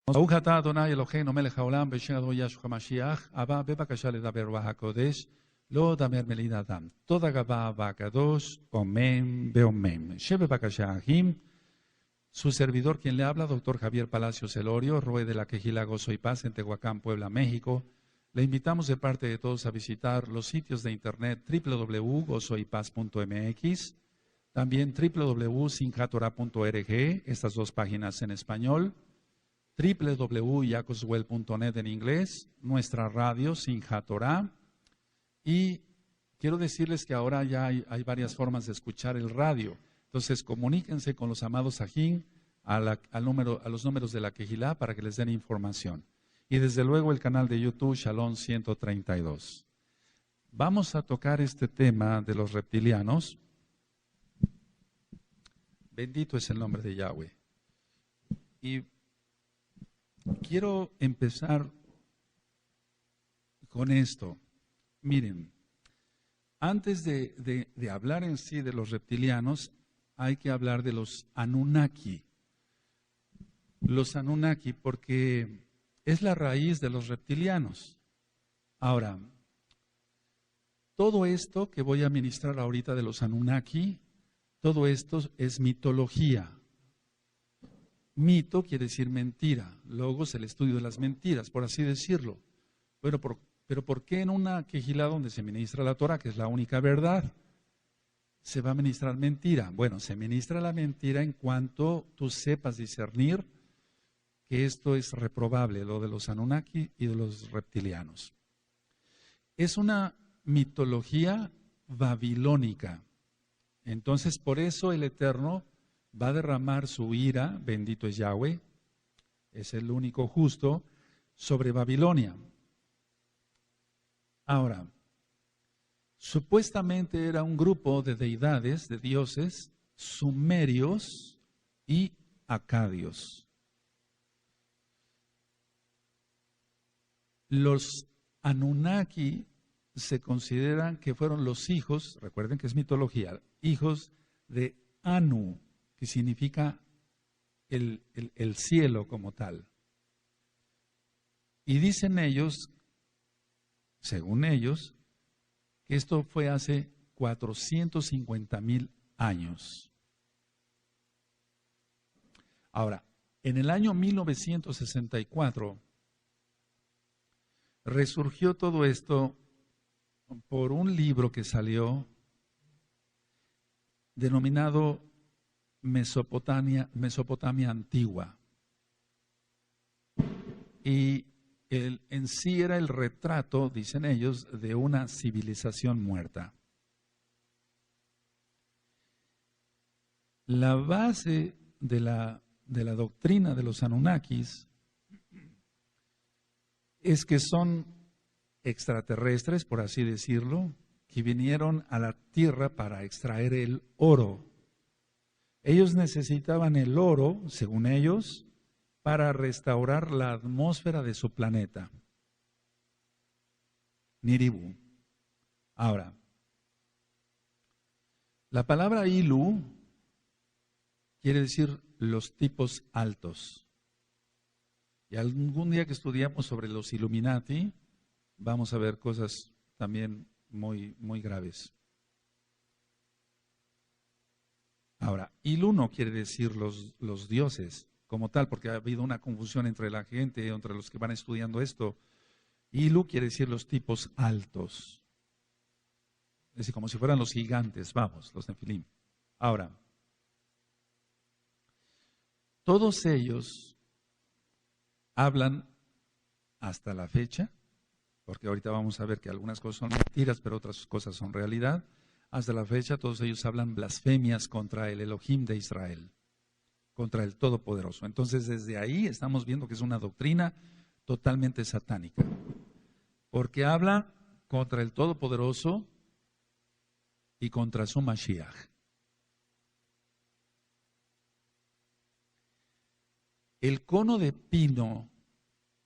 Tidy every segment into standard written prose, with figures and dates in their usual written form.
ברוך אתה אדוני אלוהינו מלך העולם בשם אדוני ישוע המשיח, הבא בבקשה לדבר רוח הקודש, לא דמר מליד אדם. תודה רבה והקדוש, אמן ואמן. שבבקשה אחים, su servidor quien le habla, doctor Javier Palacios Elorio, Roe de la Quejila Gozo y Paz en Tehuacán, Puebla, México. Le invitamos de parte de todos a visitar los sitios de internet www.gozoypaz.mx, también www.sinjatorah.org, estas dos páginas en español, www.yacoswell.net en inglés, nuestra radio Sinjatorah. Y quiero decirles que ahora ya hay varias formas de escuchar el radio. Entonces comuníquense con los amados ajín a los números de la Quejilá para que les den información. Y desde luego el canal de YouTube Shalom 132. Vamos a tocar este tema de los reptilianos. Bendito es el nombre de Yahweh. Y quiero empezar con esto. Miren, antes de hablar en sí de los reptilianos, hay que hablar de los Anunnaki. Los Anunnaki, porque es la raíz de los reptilianos. Ahora, todo esto que voy a ministrar ahorita de los Anunnaki, todo esto es mitología. Mito quiere decir mentira, logos el estudio de las mentiras, por así decirlo. Bueno, pero ¿por qué en una quejilá donde se ministra la Torah, que es la única verdad, se va a ministrar mentira? Bueno, se ministra la mentira en cuanto tú sepas discernir que esto es reprobable, lo de los Anunnaki y de los reptilianos. Es una mitología babilónica. Entonces, por eso el Eterno va a derramar su ira, bendito es Yahweh, es el único justo, sobre Babilonia. Ahora, supuestamente era un grupo de deidades, de dioses, sumerios y acadios. Los Anunnaki se consideran que fueron los hijos, recuerden que es mitología, hijos de Anu, que significa el cielo como tal. Y dicen ellos, según ellos, que esto fue hace 450,000 años. Ahora, en el año 1964, resurgió todo esto por un libro que salió denominado Mesopotamia Antigua. Y en sí era el retrato, dicen ellos, de una civilización muerta. La base de la doctrina de los Anunnakis es que son extraterrestres, por así decirlo, que vinieron a la tierra para extraer el oro. Ellos necesitaban el oro, según ellos, para restaurar la atmósfera de su planeta, Niribu. Ahora, la palabra Ilu quiere decir los tipos altos. Y algún día que estudiamos sobre los Illuminati, vamos a ver cosas también muy, muy graves. Ahora, Ilu no quiere decir los dioses como tal, porque ha habido una confusión entre la gente, entre los que van estudiando esto. Ilu quiere decir los tipos altos. Es decir, como si fueran los gigantes, vamos, los Nefilim. Ahora, todos ellos hablan hasta la fecha, porque ahorita vamos a ver que algunas cosas son mentiras, pero otras cosas son realidad. Hasta la fecha todos ellos hablan blasfemias contra el Elohim de Israel, contra el Todopoderoso. Entonces desde ahí estamos viendo que es una doctrina totalmente satánica, porque habla contra el Todopoderoso y contra su Mashiach. El cono de pino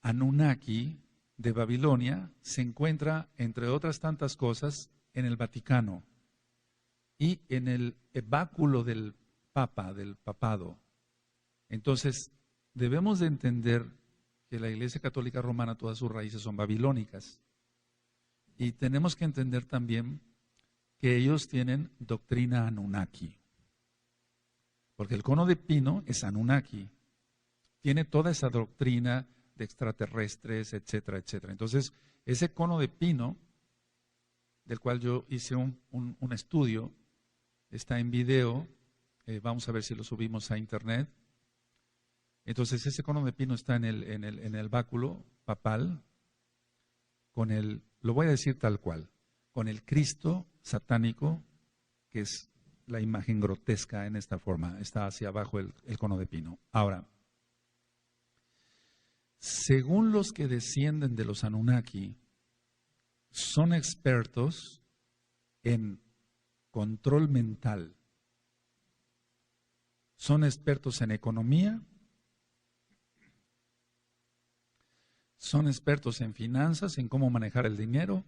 Anunnaki de Babilonia se encuentra, entre otras tantas cosas, en el Vaticano y en el báculo del Papa, del papado. Entonces, debemos de entender que la Iglesia Católica Romana, todas sus raíces son babilónicas. Y tenemos que entender también que ellos tienen doctrina Anunnaki. Porque el cono de pino es Anunnaki. Tiene toda esa doctrina de extraterrestres, etcétera, etcétera. Entonces, ese cono de pino, del cual yo hice un estudio, está en video, vamos a ver si lo subimos a internet. Entonces, ese cono de pino está en el báculo papal, lo voy a decir tal cual, con el Cristo satánico, que es la imagen grotesca en esta forma, está hacia abajo el cono de pino. Ahora, según los que descienden de los Anunnaki, son expertos en control mental, son expertos en economía, son expertos en finanzas, en cómo manejar el dinero,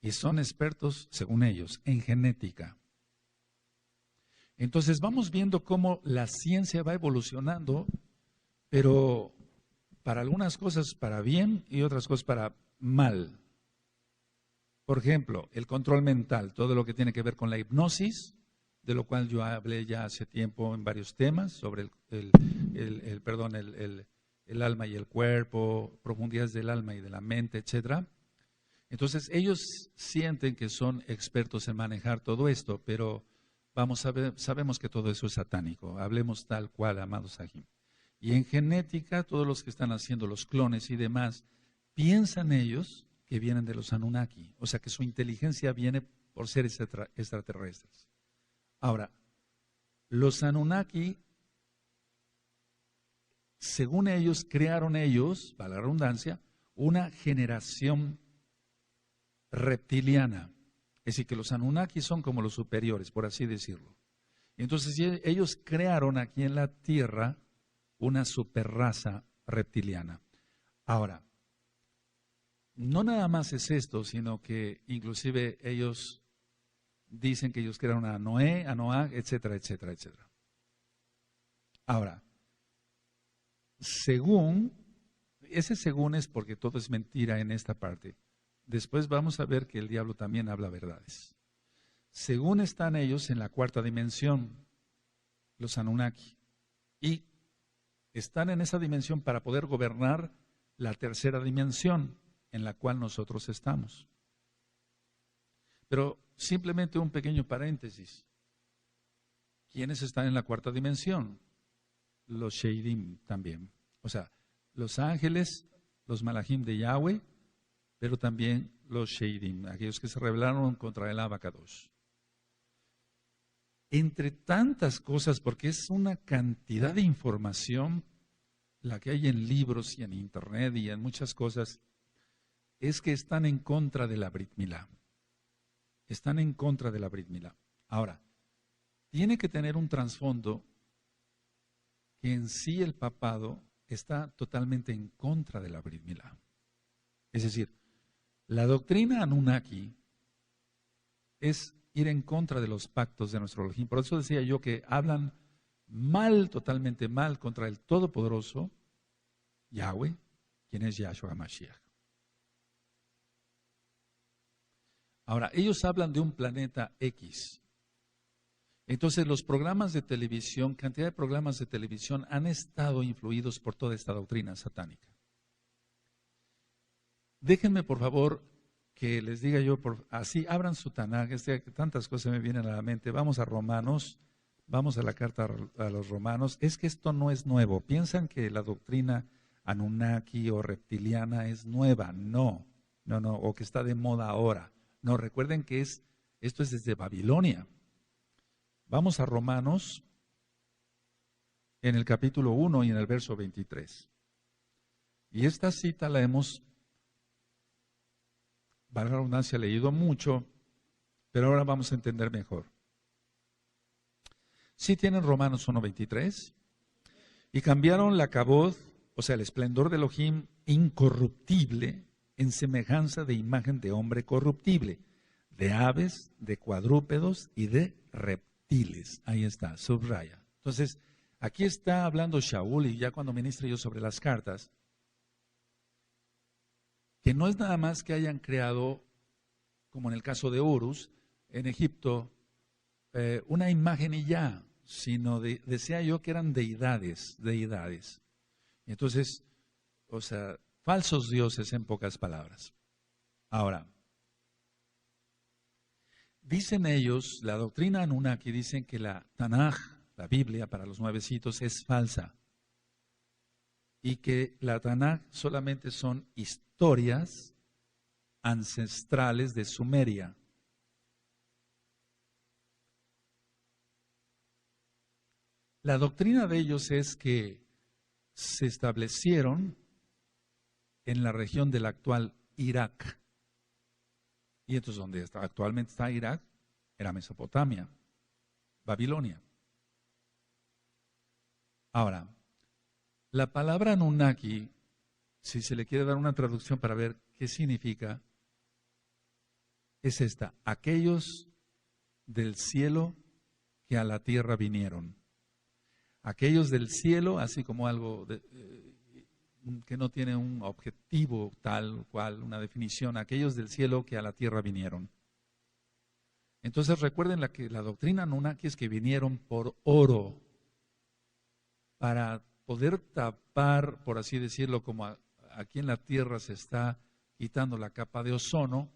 y son expertos, según ellos, en genética. Entonces vamos viendo cómo la ciencia va evolucionando, pero para algunas cosas para bien y otras cosas para mal. Por ejemplo, el control mental, todo lo que tiene que ver con la hipnosis, de lo cual yo hablé ya hace tiempo en varios temas, sobre el alma y el cuerpo, profundidades del alma y de la mente, etcétera. Entonces, ellos sienten que son expertos en manejar todo esto, pero sabemos que todo eso es satánico. Hablemos tal cual, amados Sahim. Y en genética, todos los que están haciendo los clones y demás, piensan ellos que vienen de los Anunnaki, o sea que su inteligencia viene por seres extraterrestres. Ahora, los Anunnaki, según ellos, crearon ellos, para la redundancia, una generación reptiliana. Es decir, que los Anunnaki son como los superiores, por así decirlo. Entonces ellos crearon aquí en la Tierra una superraza reptiliana. Ahora, no nada más es esto, sino que inclusive ellos dicen que ellos crearon a Noé, a Noah, etcétera, etcétera, etcétera. Ahora, ese según es porque todo es mentira en esta parte. Después vamos a ver que el diablo también habla verdades. Según están ellos en la cuarta dimensión, los Anunnaki, y están en esa dimensión para poder gobernar la tercera dimensión en la cual nosotros estamos. Pero simplemente un pequeño paréntesis. ¿Quiénes están en la cuarta dimensión? Los Sheidim también. O sea, los ángeles, los Malachim de Yahweh, pero también los Sheidim, aquellos que se rebelaron contra el Abacadosh. Entre tantas cosas, porque es una cantidad de información la que hay en libros y en internet y en muchas cosas, es que están en contra de la Brit Milá. Están en contra de la Brit Milá. Ahora, tiene que tener un trasfondo que en sí el papado está totalmente en contra de la Brit Milá. Es decir, la doctrina Anunnaki es ir en contra de los pactos de nuestro Elohim. Por eso decía yo que hablan mal, totalmente mal, contra el Todopoderoso, Yahweh, quien es Yahshua Mashiach. Ahora, ellos hablan de un planeta X. Entonces, los programas de televisión, cantidad de programas de televisión han estado influidos por toda esta doctrina satánica. Déjenme, por favor, que les diga yo, así, abran su Tanaj, tantas cosas me vienen a la mente. Vamos a Romanos, vamos a la carta a los Romanos. Es que esto no es nuevo. Piensan que la doctrina Anunnaki o reptiliana es nueva. No, o que está de moda ahora. No, recuerden que esto es desde Babilonia. Vamos a Romanos en el capítulo 1 y en el verso 23. Y esta cita la hemos, valga la redundancia, leído mucho, pero ahora vamos a entender mejor. ¿Sí tienen Romanos 1:23? Y cambiaron la cabod, o sea, el esplendor de Elohim incorruptible, en semejanza de imagen de hombre corruptible, de aves, de cuadrúpedos y de reptiles. Ahí está, subraya. Entonces, Aquí está hablando Shaul, y ya cuando ministre yo sobre las cartas, que no es nada más que hayan creado, como en el caso de Horus, en Egipto, una imagen y ya, sino decía yo que eran deidades. Entonces, o sea, falsos dioses en pocas palabras. Ahora, dicen ellos, la doctrina Anunnaki, dicen que la Tanaj, la Biblia para los nuevecitos, es falsa. Y que la Tanaj solamente son historias ancestrales de Sumeria. La doctrina de ellos es que se establecieron en la región del actual Irak. Y entonces donde actualmente está Irak, era Mesopotamia, Babilonia. Ahora, la palabra Anunnaki, si se le quiere dar una traducción para ver qué significa, es esta: aquellos del cielo que a la tierra vinieron. Aquellos del cielo, así como algo que no tiene un objetivo tal cual, una definición, aquellos del cielo que a la tierra vinieron. Entonces recuerden que la doctrina Anunnaki es que vinieron por oro, para poder tapar, por así decirlo, como aquí en la tierra se está quitando la capa de ozono,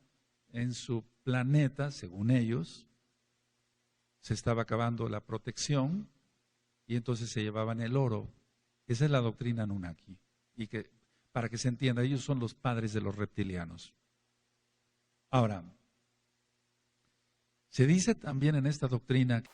en su planeta, según ellos, se estaba acabando la protección, y entonces se llevaban el oro. Esa es la doctrina Anunnaki. Y que, para que se entienda, ellos son los padres de los reptilianos. Ahora, se dice también en esta doctrina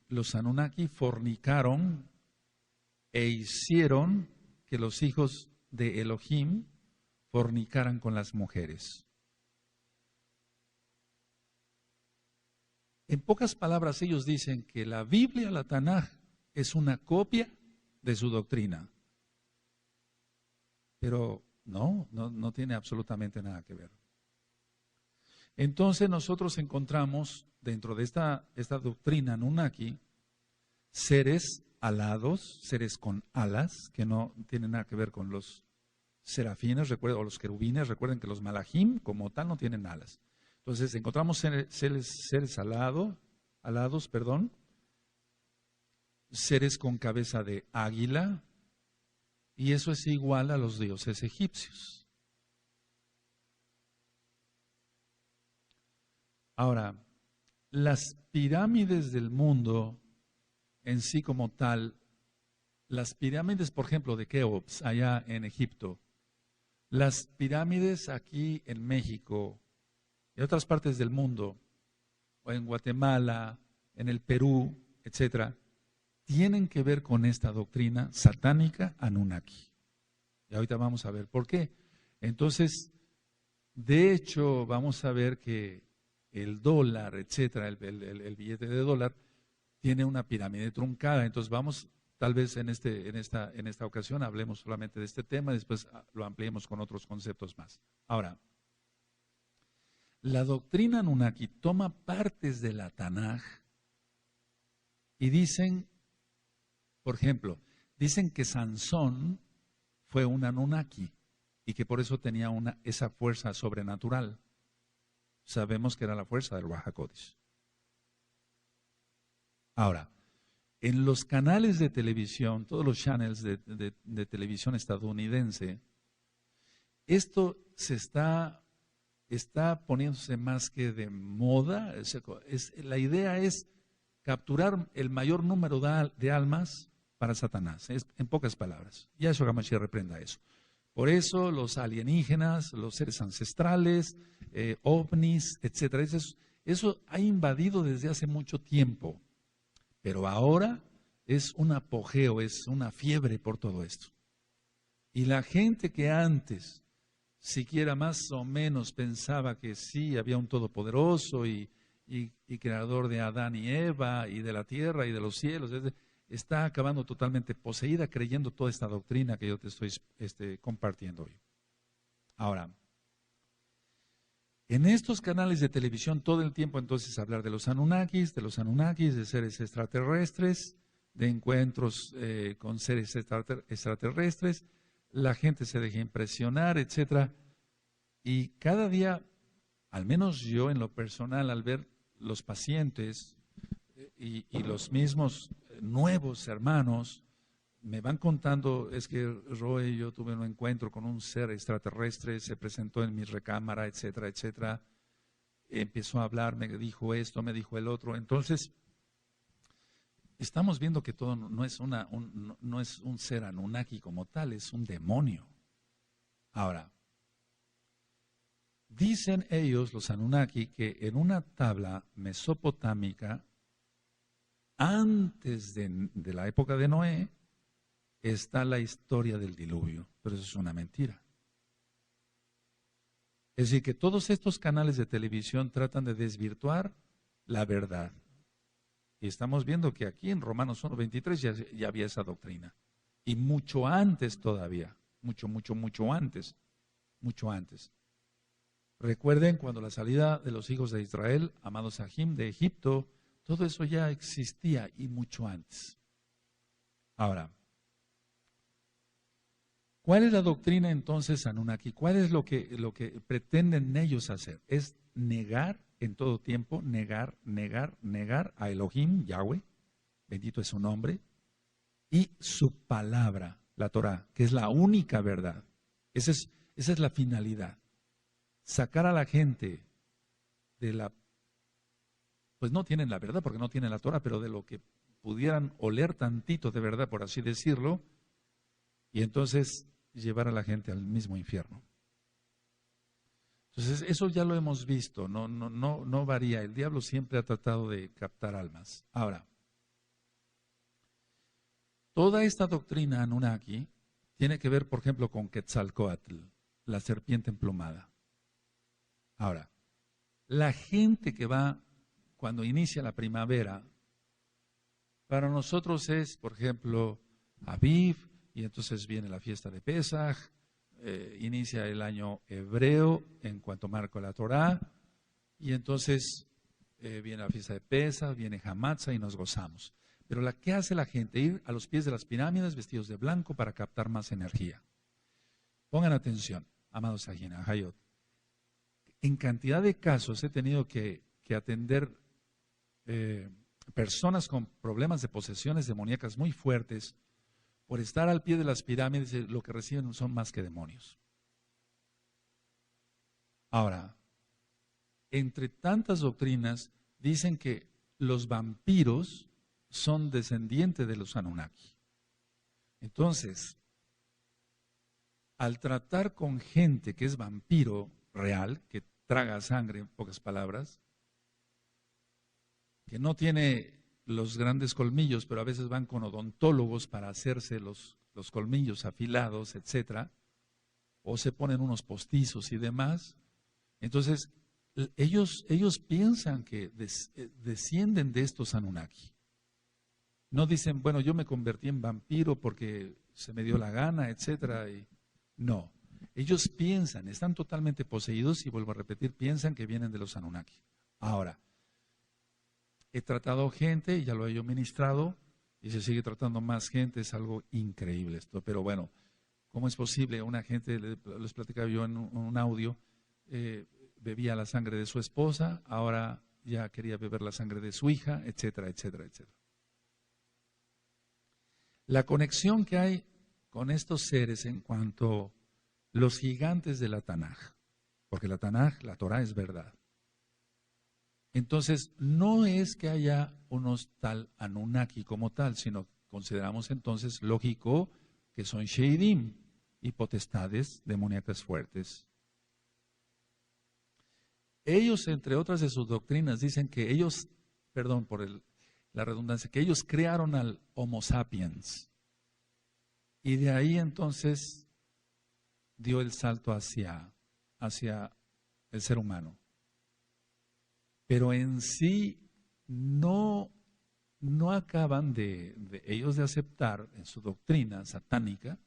los Anunnaki fornicaron e hicieron que los hijos de Elohim fornicaran con las mujeres. En pocas palabras, ellos dicen que la Biblia, la Tanaj, es una copia de su doctrina. Pero no tiene absolutamente nada que ver. Entonces nosotros encontramos dentro de esta doctrina Anunnaki seres alados, seres con alas, que no tienen nada que ver con los serafines, o los querubines. Recuerden que los malajim como tal no tienen alas. Entonces encontramos seres alados, seres con cabeza de águila, y eso es igual a los dioses egipcios. Ahora, las pirámides del mundo en sí como tal, las pirámides, por ejemplo, de Keops, allá en Egipto, las pirámides aquí en México y en otras partes del mundo, o en Guatemala, en el Perú, etcétera, tienen que ver con esta doctrina satánica Anunnaki. Y ahorita vamos a ver por qué. Entonces, de hecho, vamos a ver que el dólar, etcétera, el billete de dólar, tiene una pirámide truncada. Entonces vamos, tal vez en esta ocasión hablemos solamente de este tema, después lo ampliemos con otros conceptos más. Ahora, la doctrina Anunnaki toma partes de la Tanaj y dicen, por ejemplo, dicen que Sansón fue un Anunnaki y que por eso tenía esa fuerza sobrenatural. Sabemos que era la fuerza del Ruach HaKodesh. Ahora, En los canales de televisión, todos los channels de televisión estadounidense, esto está poniéndose más que de moda. La idea es capturar el mayor número de almas para Satanás, en pocas palabras. Yahshua HaMashiach reprenda eso. Por eso los alienígenas, los seres ancestrales, ovnis, etcétera, eso ha invadido desde hace mucho tiempo. Pero ahora es un apogeo, es una fiebre por todo esto. Y la gente que antes siquiera más o menos pensaba que sí, había un todopoderoso y creador de Adán y Eva y de la tierra y de los cielos, está acabando totalmente poseída creyendo toda esta doctrina que yo te estoy compartiendo hoy. Ahora, en estos canales de televisión todo el tiempo entonces hablar de los Anunnakis, de seres extraterrestres, de encuentros con seres extraterrestres, la gente se deja impresionar, etcétera. Y cada día, al menos yo en lo personal, al ver los pacientes y los mismos nuevos hermanos, me van contando, es que Roy, yo tuve un encuentro con un ser extraterrestre, se presentó en mi recámara, etcétera, etcétera. Empezó a hablar, me dijo esto, me dijo el otro. Entonces, estamos viendo que todo no es un ser Anunnaki como tal, es un demonio. Ahora, dicen ellos, los Anunnaki, que en una tabla mesopotámica, antes de la época de Noé, está la historia del diluvio, pero eso es una mentira. Es decir, que todos estos canales de televisión tratan de desvirtuar la verdad. Y estamos viendo que aquí en Romanos 1:23 ya había esa doctrina. Y mucho antes todavía, mucho antes. Recuerden cuando la salida de los hijos de Israel, amados Sahim, de Egipto, todo eso ya existía y mucho antes. Ahora, ¿cuál es la doctrina entonces Anunnaki? ¿Cuál es lo que pretenden ellos hacer? Es negar en todo tiempo, negar a Elohim, Yahweh, bendito es su nombre, y su palabra, la Torah, que es la única verdad. Esa es la finalidad. Sacar a la gente pues no tienen la verdad porque no tienen la Torah, pero de lo que pudieran oler tantito de verdad, por así decirlo, y entonces llevar a la gente al mismo infierno. Entonces, eso ya lo hemos visto, no varía. El diablo siempre ha tratado de captar almas. Ahora, toda esta doctrina Anunnaki tiene que ver, por ejemplo, con Quetzalcóatl, la serpiente emplumada. Ahora, la gente que va cuando inicia la primavera, para nosotros es, por ejemplo, Aviv, y entonces viene la fiesta de Pesaj, inicia el año hebreo en cuanto marca la Torá, y entonces viene la fiesta de Pesaj, viene Hamatzah y nos gozamos. Pero ¿qué hace la gente? Ir a los pies de las pirámides vestidos de blanco para captar más energía. Pongan atención, amados Ajina, Hayot. En cantidad de casos he tenido que atender personas con problemas de posesiones demoníacas muy fuertes. Por estar al pie de las pirámides, lo que reciben son más que demonios. Ahora, entre tantas doctrinas, dicen que los vampiros son descendientes de los Anunnaki. Entonces, al tratar con gente que es vampiro real, que traga sangre, en pocas palabras, que no tiene los grandes colmillos, pero a veces van con odontólogos para hacerse los colmillos afilados, etcétera, o se ponen unos postizos y demás. Entonces, ellos piensan que descienden de estos Anunnaki. No dicen, bueno, yo me convertí en vampiro porque se me dio la gana, etcétera. No, ellos piensan, están totalmente poseídos y vuelvo a repetir, piensan que vienen de los Anunnaki. Ahora, he tratado gente, ya lo he yo ministrado, y se sigue tratando más gente, es algo increíble esto. Pero bueno, ¿cómo es posible? Una gente, les platicaba yo en un audio, bebía la sangre de su esposa, ahora ya quería beber la sangre de su hija, etcétera, etcétera, etcétera. La conexión que hay con estos seres en cuanto los gigantes de la Tanaj, porque la Tanaj, la Torah es verdad. Entonces, no es que haya unos tal Anunnaki como tal, sino consideramos entonces lógico que son Sheidim y potestades demoníacas fuertes. Ellos, entre otras de sus doctrinas, dicen que ellos, perdón por la redundancia, que ellos crearon al Homo sapiens. Y de ahí entonces dio el salto hacia el ser humano. Pero en sí no acaban de ellos de aceptar en su doctrina satánica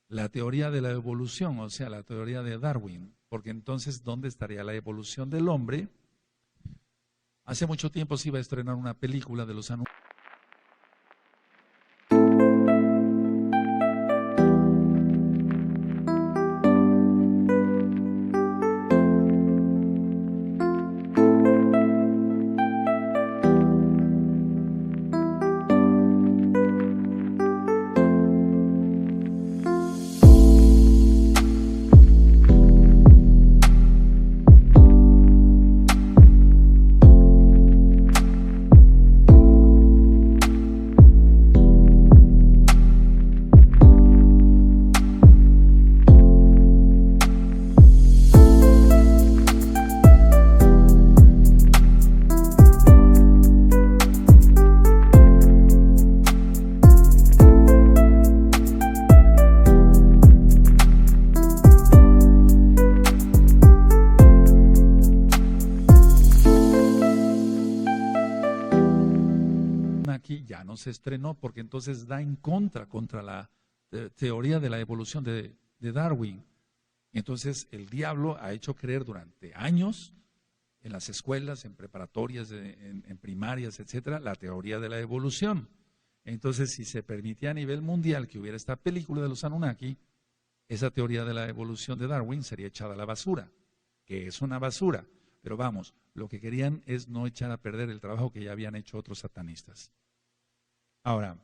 la teoría de la evolución, o sea, la teoría de Darwin. Porque entonces, ¿dónde estaría la evolución del hombre? Hace mucho tiempo se iba a estrenar una película de los Anunnaki. Ya no se estrenó porque entonces da en contra la teoría de la evolución de Darwin. Entonces el diablo ha hecho creer durante años en las escuelas, en preparatorias, en primarias, etcétera, la teoría de la evolución. Entonces, si se permitía a nivel mundial que hubiera esta película de los Anunnaki, esa teoría de la evolución de Darwin sería echada a la basura, que es una basura. Pero vamos, lo que querían es no echar a perder el trabajo que ya habían hecho otros satanistas. Ahora,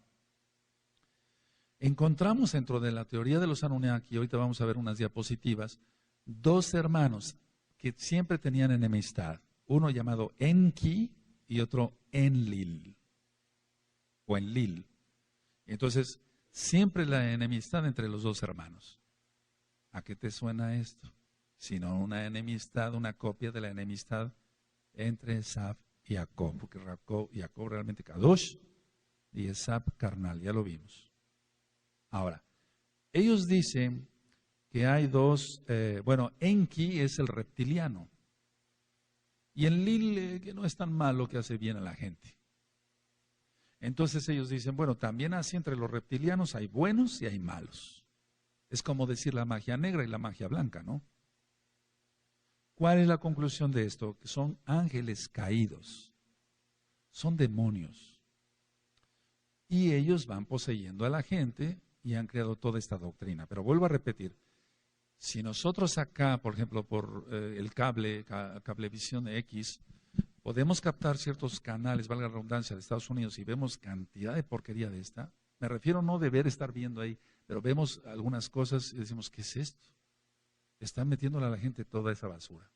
encontramos dentro de la teoría de los Anunnaki, ahorita vamos a ver unas diapositivas, dos hermanos que siempre tenían enemistad, uno llamado Enki y otro Enlil, o Enlil. Entonces, siempre la enemistad entre los dos hermanos. ¿A qué te suena esto? Sino una enemistad, una copia de la enemistad entre Esab y Jacob, porque Jacob realmente Kadosh y Esab carnal, ya lo vimos. Ahora, ellos dicen que hay dos, Enki es el reptiliano y Enlil que no es tan malo, que hace bien a la gente. Entonces ellos dicen, bueno, también así entre los reptilianos hay buenos y hay malos. Es como decir la magia negra y la magia blanca, ¿no? ¿Cuál es la conclusión de esto? Que son ángeles caídos, son demonios. Y ellos van poseyendo a la gente y han creado toda esta doctrina. Pero vuelvo a repetir, si nosotros acá, por ejemplo, por el Cablevisión X, podemos captar ciertos canales, valga la redundancia, de Estados Unidos y vemos cantidad de porquería de esta, me refiero no deber estar viendo ahí, pero vemos algunas cosas y decimos, ¿qué es esto? Están metiéndole a la gente toda esa basura.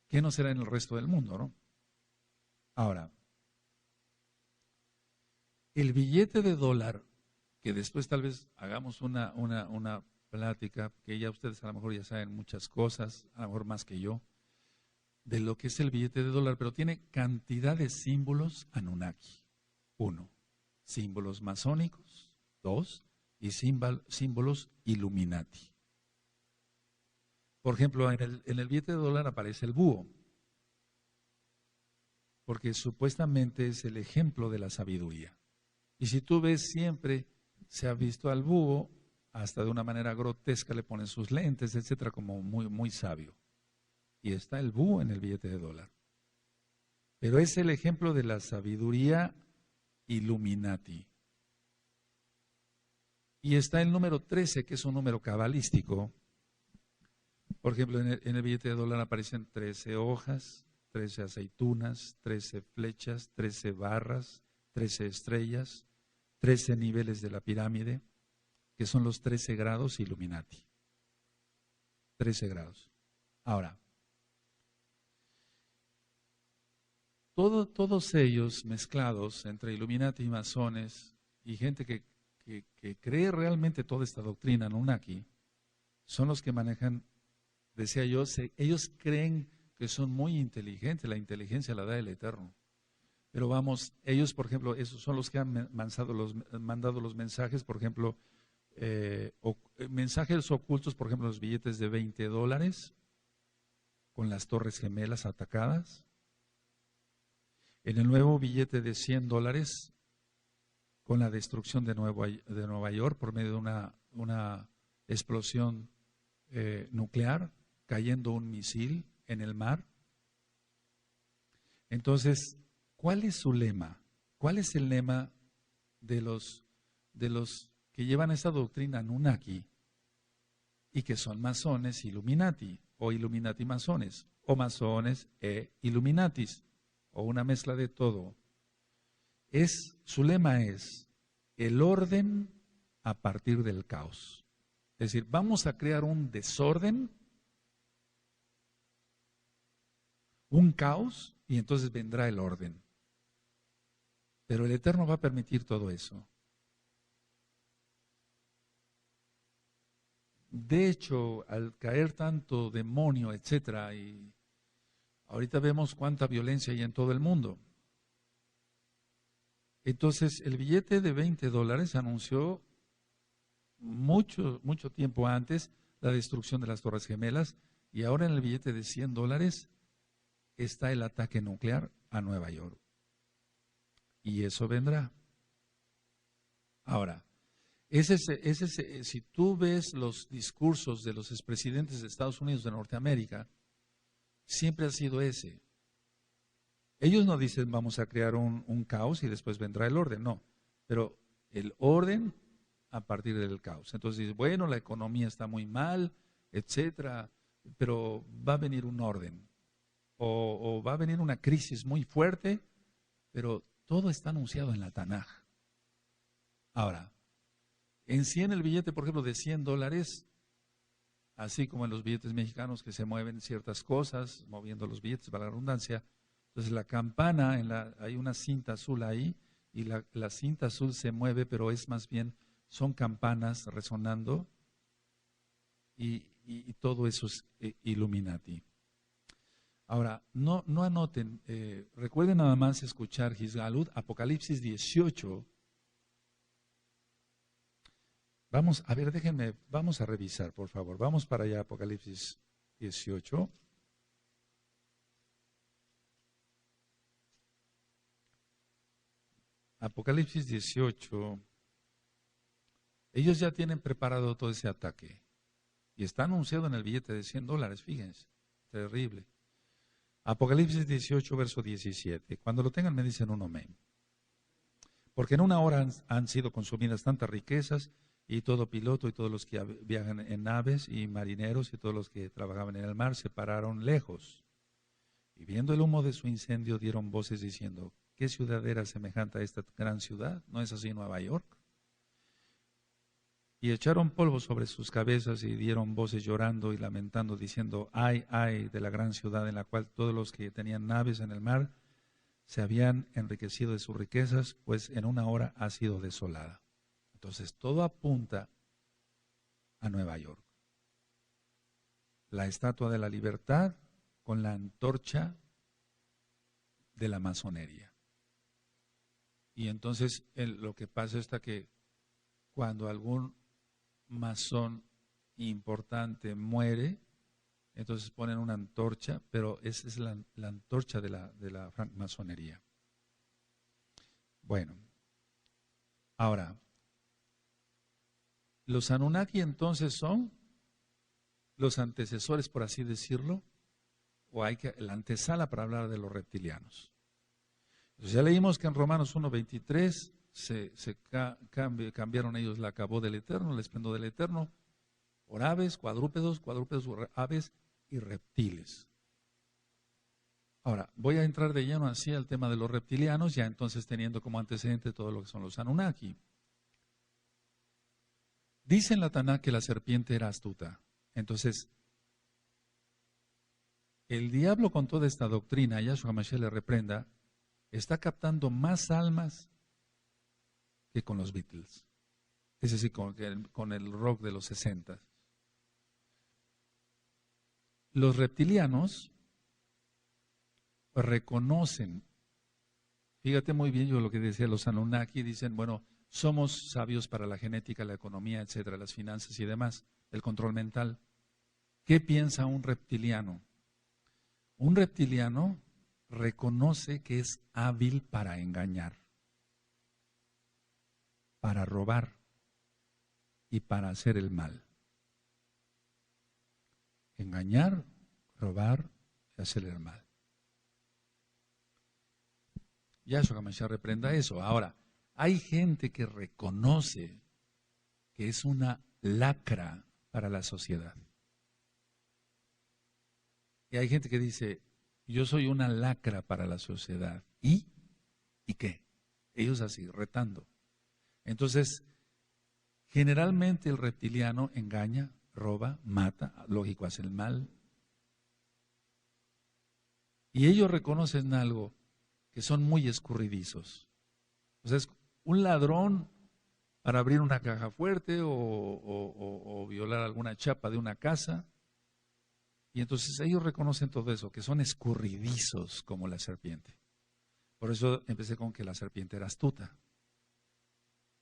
¿Qué no será en el resto del mundo, no? Ahora, el billete de dólar, que después tal vez hagamos una plática, que ya ustedes a lo mejor ya saben muchas cosas, a lo mejor más que yo, de lo que es el billete de dólar, pero tiene cantidad de símbolos Anunnaki. 1, símbolos masónicos. 2, y símbolos Illuminati. Por ejemplo, en el billete de dólar aparece el búho, porque supuestamente es el ejemplo de la sabiduría. Y si tú ves, siempre se ha visto al búho, hasta de una manera grotesca le ponen sus lentes, etcétera, como muy, muy sabio. Y está el búho en el billete de dólar. Pero es el ejemplo de la sabiduría Illuminati. Y está el número 13, que es un número cabalístico. Por ejemplo, en el billete de dólar aparecen 13 hojas, 13 aceitunas, 13 flechas, 13 barras, 13 estrellas, 13 niveles de la pirámide, que son los 13 grados Illuminati. 13 grados. Ahora, todos ellos mezclados entre Illuminati y masones y gente que cree realmente toda esta doctrina Anunnaki, son los que manejan, decía yo, ellos creen que son muy inteligentes, la inteligencia la da el Eterno. Pero vamos, ellos, por ejemplo, esos son los que han mandado los mensajes, por ejemplo, mensajes ocultos, por ejemplo, los billetes de $20 con las Torres Gemelas atacadas. En el nuevo billete de $100 con la destrucción de Nueva York por medio de una explosión nuclear, cayendo un misil en el mar. Entonces, ¿cuál es su lema? ¿Cuál es el lema de los que llevan esa doctrina Anunnaki y que son masones Illuminati o Illuminati masones o masones e Illuminatis o una mezcla de todo? Su lema es el orden a partir del caos. Es decir, vamos a crear un desorden, un caos, y entonces vendrá el orden. Pero el Eterno va a permitir todo eso. De hecho, al caer tanto demonio, etcétera, y ahorita vemos cuánta violencia hay en todo el mundo. Entonces, el billete de $20 anunció mucho tiempo antes la destrucción de las Torres Gemelas, y ahora en el billete de $100 está el ataque nuclear a Nueva York. Y eso vendrá. Ahora, si tú ves los discursos de los expresidentes de Estados Unidos de Norteamérica, siempre ha sido ese. Ellos no dicen vamos a crear un caos y después vendrá el orden, no. Pero el orden a partir del caos. Entonces dice, bueno, la economía está muy mal, etcétera, pero va a venir un orden. O va a venir una crisis muy fuerte, pero todo está anunciado en la Tanaj. Ahora, en el billete, por ejemplo, de $100, así como en los billetes mexicanos que se mueven ciertas cosas, moviendo los billetes para la redundancia, entonces la campana, hay una cinta azul ahí, y la cinta azul se mueve, pero es más bien, son campanas resonando, y todo eso es Illuminati. Ahora, no anoten, recuerden nada más escuchar Gizgalud, Apocalipsis 18. Vamos, a ver, vamos a revisar, por favor. Vamos para allá, Apocalipsis 18. Apocalipsis 18. Ellos ya tienen preparado todo ese ataque. Y está anunciado en el billete de $100, fíjense. Terrible. Apocalipsis 18, verso 17. Cuando lo tengan me dicen un amén. Porque en una hora han sido consumidas tantas riquezas, y todo piloto y todos los que viajan en naves y marineros y todos los que trabajaban en el mar se pararon lejos. Y viendo el humo de su incendio dieron voces diciendo, ¿qué ciudad era semejante a esta gran ciudad? ¿No es así Nueva York? Y echaron polvo sobre sus cabezas y dieron voces llorando y lamentando, diciendo, ay, ay de la gran ciudad en la cual todos los que tenían naves en el mar se habían enriquecido de sus riquezas, pues en una hora ha sido desolada. Entonces todo apunta a Nueva York. La Estatua de la Libertad con la antorcha de la masonería. Y entonces lo que pasa es que cuando algún masón importante muere, entonces ponen una antorcha, pero esa es la antorcha de la francmasonería. Bueno, ahora, los Anunnaki entonces son los antecesores, por así decirlo, o la antesala para hablar de los reptilianos. Entonces ya leímos que en Romanos 1:23 cambiaron ellos la acabó del Eterno, el esplendor del Eterno, por aves, cuadrúpedos, aves y reptiles. Ahora, voy a entrar de lleno así al tema de los reptilianos, ya entonces teniendo como antecedente todo lo que son los Anunnaki. Dice en la Tanakh que la serpiente era astuta. Entonces, el diablo con toda esta doctrina, Yahshua Mashiach le reprenda, está captando más almas que con los Beatles. Es decir, con el rock de los 60. Los reptilianos reconocen, fíjate muy bien yo lo que decía los Anunnaki, dicen, bueno, somos sabios para la genética, la economía, etcétera, las finanzas y demás, el control mental. ¿Qué piensa un reptiliano? Un reptiliano reconoce que es hábil para engañar, para robar y para hacer el mal. Engañar, robar y hacer el mal. Yahshua HaMashiach reprenda eso. Ahora, hay gente que reconoce que es una lacra para la sociedad. Y hay gente que dice, yo soy una lacra para la sociedad. ¿Y qué? Ellos así, retando. Entonces, generalmente el reptiliano engaña, roba, mata, lógico, hace el mal. Y ellos reconocen algo, que son muy escurridizos. O sea, es un ladrón para abrir una caja fuerte o violar alguna chapa de una casa. Y entonces ellos reconocen todo eso, que son escurridizos como la serpiente. Por eso empecé con que la serpiente era astuta.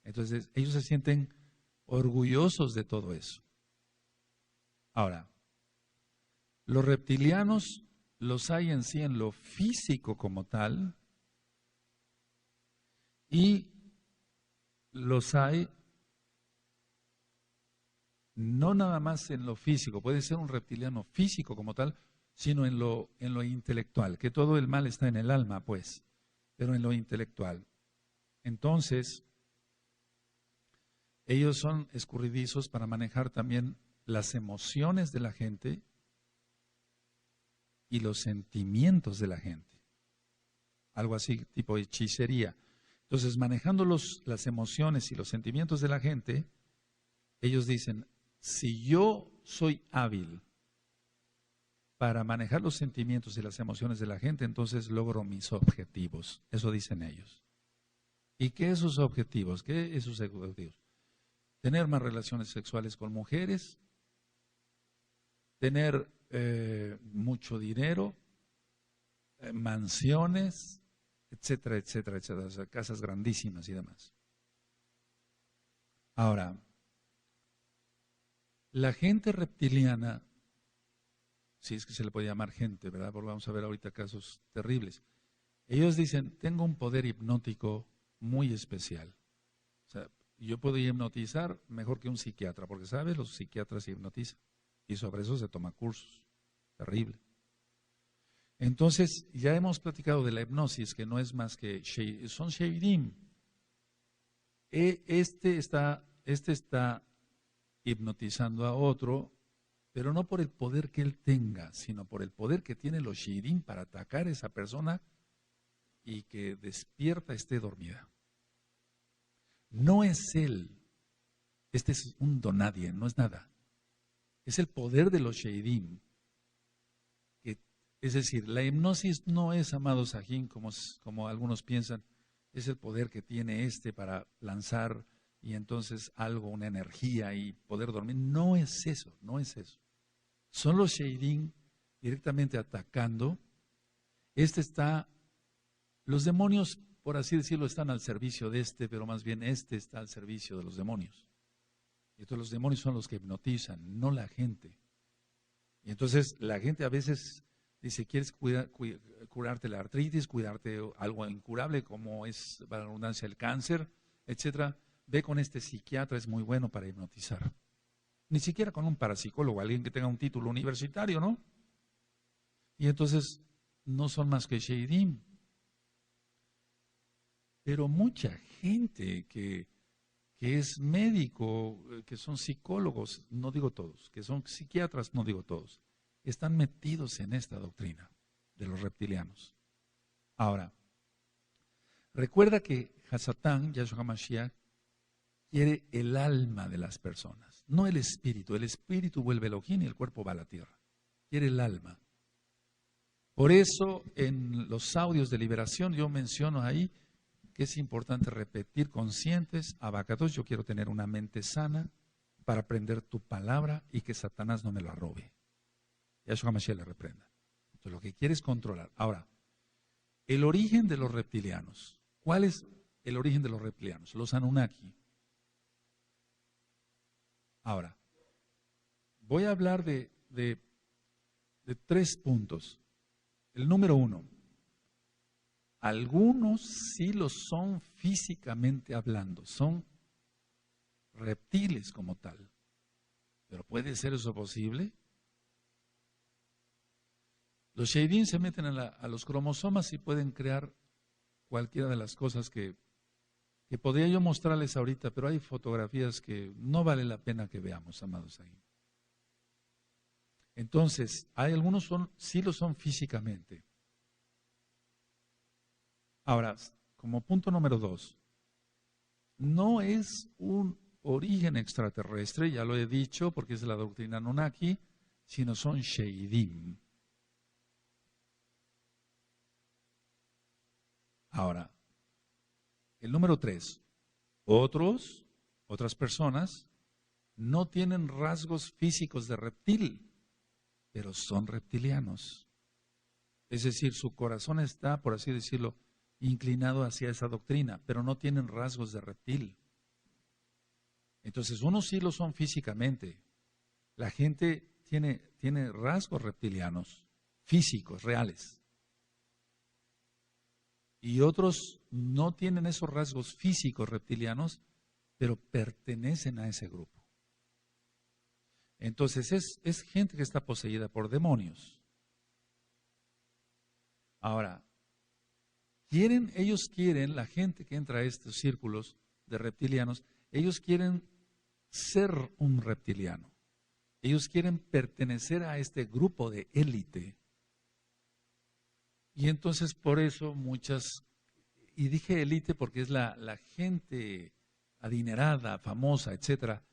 Entonces ellos se sienten orgullosos de todo eso. Ahora, los reptilianos los hay en sí en lo físico como tal y los hay no nada más en lo físico, puede ser un reptiliano físico como tal, sino en lo intelectual, que todo el mal está en el alma, pues, pero en lo intelectual. Entonces, ellos son escurridizos para manejar también las emociones de la gente y los sentimientos de la gente. Algo así, tipo hechicería. Entonces, manejando las emociones y los sentimientos de la gente, ellos dicen, si yo soy hábil para manejar los sentimientos y las emociones de la gente, entonces logro mis objetivos. Eso dicen ellos. ¿Y qué es sus objetivos? ¿Qué es sus objetivos? Tener más relaciones sexuales con mujeres, tener mucho dinero, mansiones, etcétera, etcétera, etcétera, o sea, casas grandísimas y demás. Ahora, la gente reptiliana, si es que se le puede llamar gente, ¿verdad? Porque vamos a ver ahorita casos terribles. Ellos dicen, tengo un poder hipnótico muy especial. O sea, yo puedo hipnotizar mejor que un psiquiatra, porque, ¿sabes? Los psiquiatras hipnotizan. Y sobre eso se toma cursos. Terrible. Entonces, ya hemos platicado de la hipnosis, que no es más que, son sheidim. Este está hipnotizando a otro, pero no por el poder que él tenga, sino por el poder que tienen los sheidim para atacar a esa persona y que despierta esté dormida. No es él, este es un donadie, no es nada. Es el poder de los sheidim. Es decir, la hipnosis no es, amado Sajín, como algunos piensan, es el poder que tiene para lanzar y entonces algo, una energía y poder dormir. No es eso, no es eso. Son los sheidim directamente atacando. Los demonios, por así decirlo, están al servicio de pero más bien está al servicio de los demonios. Y entonces los demonios son los que hipnotizan, no la gente. Y entonces la gente a veces dice, ¿quieres curarte la artritis, cuidarte algo incurable como es, para la redundancia, el cáncer, etcétera? Ve con este psiquiatra, es muy bueno para hipnotizar. Ni siquiera con un parapsicólogo, alguien que tenga un título universitario, ¿no? Y entonces no son más que sheidim. Pero mucha gente que es médico, que son psicólogos, no digo todos, que son psiquiatras, no digo todos, están metidos en esta doctrina. de los reptilianos. Ahora, recuerda que Hasatán, Yahshua HaMashiach, quiere el alma de las personas, no el espíritu. El espíritu vuelve Elohim y el cuerpo va a la tierra. Quiere el alma. Por eso en los audios de liberación yo menciono ahí que es importante repetir conscientes, Abacados, yo quiero tener una mente sana para aprender tu palabra y que Satanás no me la robe. Yahshua HaMashiach le reprenda. Entonces lo que quiere es controlar. Ahora, el origen de los reptilianos. ¿Cuál es el origen de los reptilianos? Los Anunnaki. Ahora, voy a hablar de 3 puntos. El número 1, algunos sí lo son físicamente hablando, son reptiles como tal. ¿Pero puede ser eso posible? Los Sheidim se meten a los cromosomas y pueden crear cualquiera de las cosas que podría yo mostrarles ahorita, pero hay fotografías que no vale la pena que veamos, amados ahí. Entonces, hay algunos sí lo son físicamente. Ahora, como punto número 2, no es un origen extraterrestre, ya lo he dicho porque es la doctrina Anunnaki, sino son Sheidim. Ahora, el número 3, otras personas no tienen rasgos físicos de reptil, pero son reptilianos. Es decir, su corazón está, por así decirlo, inclinado hacia esa doctrina, pero no tienen rasgos de reptil. Entonces, unos sí lo son físicamente. La gente tiene rasgos reptilianos, físicos, reales. Y otros no tienen esos rasgos físicos reptilianos, pero pertenecen a ese grupo. Entonces es gente que está poseída por demonios. Ahora, ellos quieren, la gente que entra a estos círculos de reptilianos, ellos quieren ser un reptiliano. Ellos quieren pertenecer a este grupo de élite. Y entonces por eso y dije élite porque es la gente adinerada, famosa, etcétera,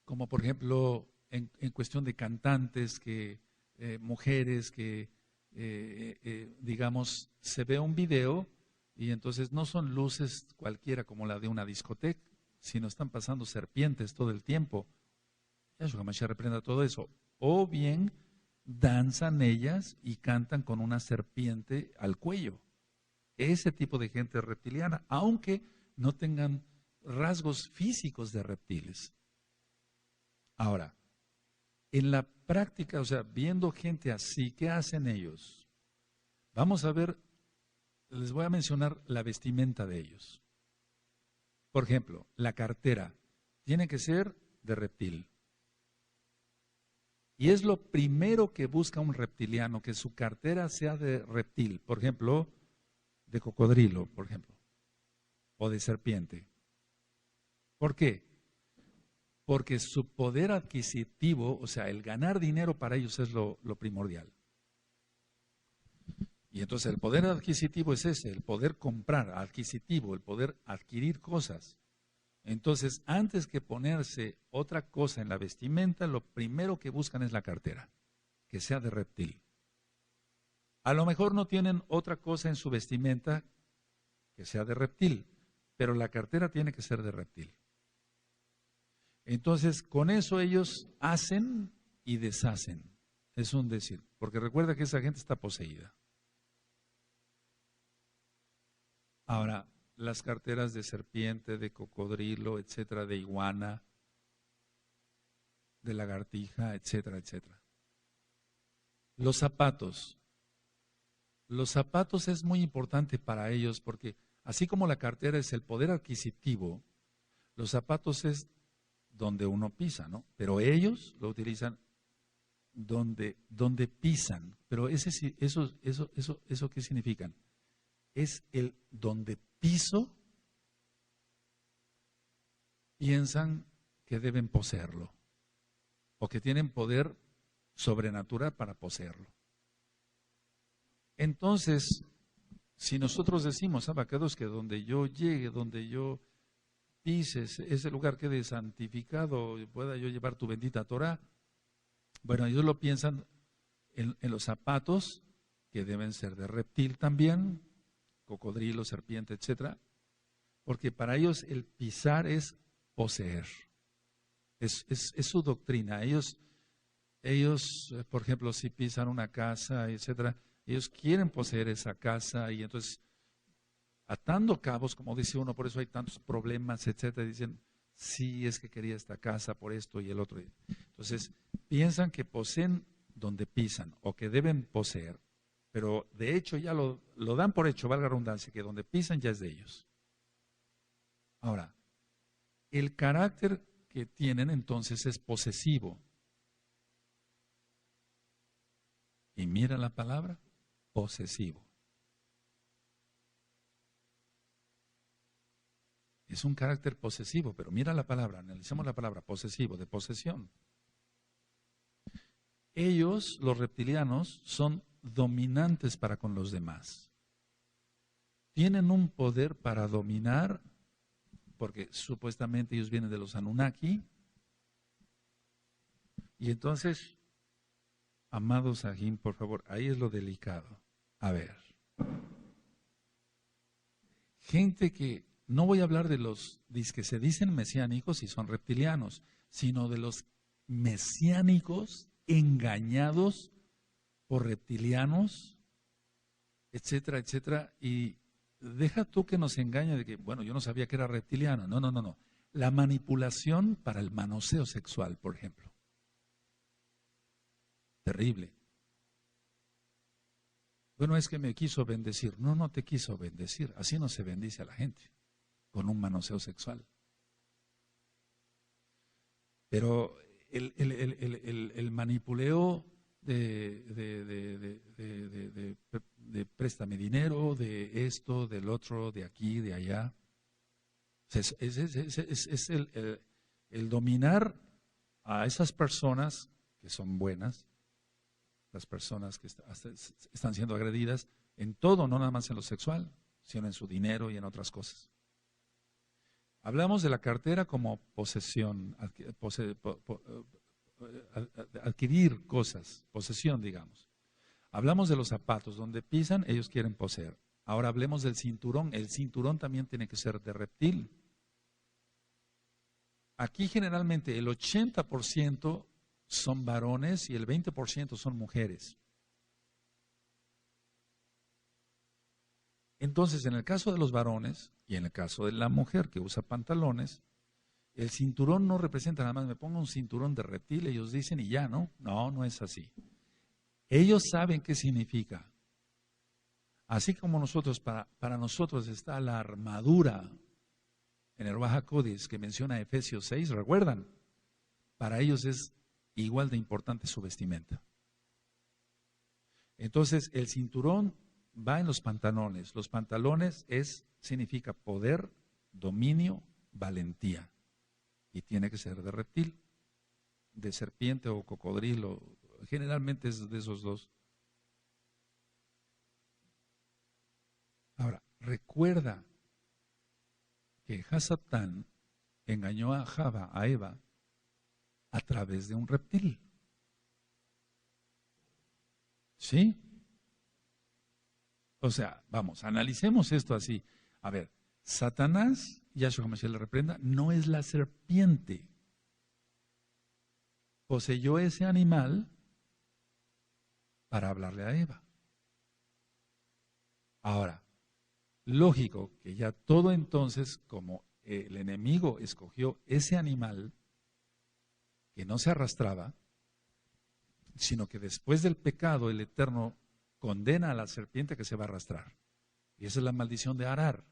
como por ejemplo en cuestión de cantantes, mujeres que, digamos, se ve un video y entonces no son luces cualquiera como la de una discoteca, sino están pasando serpientes todo el tiempo. Yahshua HaMashiach reprenda todo eso. O bien danzan ellas y cantan con una serpiente al cuello. Ese tipo de gente reptiliana, aunque no tengan rasgos físicos de reptiles. Ahora, en la práctica, o sea, viendo gente así, ¿qué hacen ellos? Vamos a ver, les voy a mencionar la vestimenta de ellos. Por ejemplo, la cartera tiene que ser de reptil. Y es lo primero que busca un reptiliano, que su cartera sea de reptil, por ejemplo, de cocodrilo, por ejemplo, o de serpiente. ¿Por qué? Porque su poder adquisitivo, o sea, el ganar dinero para ellos es lo primordial. Y entonces el poder adquisitivo es ese, el poder comprar, adquisitivo, el poder adquirir cosas. Entonces, antes que ponerse otra cosa en la vestimenta, lo primero que buscan es la cartera, que sea de reptil. A lo mejor no tienen otra cosa en su vestimenta que sea de reptil, pero la cartera tiene que ser de reptil. Entonces, con eso ellos hacen y deshacen. Es un decir, porque recuerda que esa gente está poseída. Ahora, las carteras de serpiente, de cocodrilo, etcétera, de iguana, de lagartija, etcétera, etcétera. Los zapatos. Los zapatos es muy importante para ellos porque así como la cartera es el poder adquisitivo, los zapatos es donde uno pisa, ¿no? Pero ellos lo utilizan donde pisan. Pero eso ¿qué significan? Es el donde piso, piensan que deben poseerlo o que tienen poder sobrenatural para poseerlo. Entonces, si nosotros decimos, Abacados, que donde yo llegue, donde yo pises, ese lugar quede santificado y pueda yo llevar tu bendita Torah, bueno, ellos lo piensan en los zapatos, que deben ser de reptil también, cocodrilo, serpiente, etcétera, porque para ellos el pisar es poseer, es su doctrina. Ellos, por ejemplo, si pisan una casa, etcétera, ellos quieren poseer esa casa y entonces, atando cabos, como dice uno, por eso hay tantos problemas, etcétera, dicen, sí, es que quería esta casa por esto y el otro. Entonces, piensan que poseen donde pisan o que deben poseer, pero de hecho ya lo dan por hecho, valga la redundancia, que donde pisan ya es de ellos. Ahora, el carácter que tienen entonces es posesivo. Y mira la palabra, posesivo. Es un carácter posesivo, pero mira la palabra, analicemos la palabra posesivo, de posesión. Ellos, los reptilianos, son dominantes para con los demás. Tienen un poder para dominar, porque supuestamente ellos vienen de los Anunnaki. Y entonces, amados Sahim, por favor, ahí es lo delicado. A ver, gente que, no voy a hablar de los que se dicen mesiánicos y son reptilianos, sino de los mesiánicos engañados por reptilianos, etcétera, etcétera. Y deja tú que nos engañe de que, bueno, yo no sabía que era reptiliano. No, no, no, no. La manipulación para el manoseo sexual, por ejemplo. Terrible. Bueno, es que me quiso bendecir. No, no te quiso bendecir. Así no se bendice a la gente, con un manoseo sexual. Pero el manipuleo de préstame dinero, de esto, del otro, de aquí, de allá, es el dominar a esas personas que son buenas, las personas que están siendo agredidas en todo, no nada más en lo sexual, sino en su dinero y en otras cosas. Hablamos de la cartera como posesión, adquirir cosas, posesión, digamos. Hablamos de los zapatos, donde pisan, ellos quieren poseer. Ahora hablemos del cinturón. El cinturón también tiene que ser de reptil. Aquí generalmente el 80% son varones y el 20% son mujeres. Entonces, en el caso de los varones y en el caso de la mujer que usa pantalones, el cinturón no representa nada más, me pongo un cinturón de reptil, ellos dicen y ya, ¿no? No, no es así. Ellos saben qué significa. Así como nosotros, para nosotros está la armadura en el Ruach HaKodesh que menciona Efesios 6, ¿recuerdan? Para ellos es igual de importante su vestimenta. Entonces, el cinturón va en los pantalones. Los pantalones significa poder, dominio, valentía. Y tiene que ser de reptil, de serpiente o cocodrilo. Generalmente es de esos dos. Ahora, recuerda que Hasatán engañó a Java, a Eva, a través de un reptil. ¿Sí? O sea, vamos, analicemos esto así. A ver, Satanás, Yahshua HaMashiach le reprenda, no es la serpiente. Poseyó ese animal para hablarle a Eva. Ahora, lógico que ya todo entonces, como el enemigo escogió ese animal que no se arrastraba, sino que después del pecado el Eterno condena a la serpiente que se va a arrastrar. Y esa es la maldición de Arar,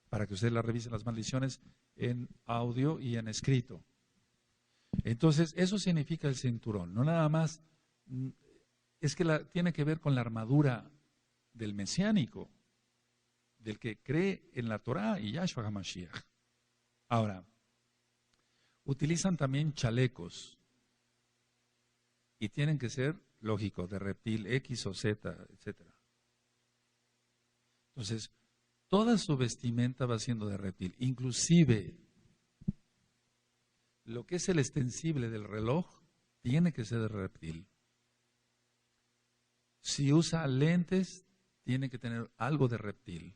para que ustedes la revisen las maldiciones en audio y en escrito. Entonces, eso significa el cinturón, no nada más, es que tiene que ver con la armadura del mesiánico, del que cree en la Torah y Yahshua HaMashiach. Ahora, utilizan también chalecos y tienen que ser, lógico, de reptil X o Z, etcétera. Entonces, toda su vestimenta va siendo de reptil, inclusive lo que es el extensible del reloj tiene que ser de reptil. Si usa lentes, tiene que tener algo de reptil.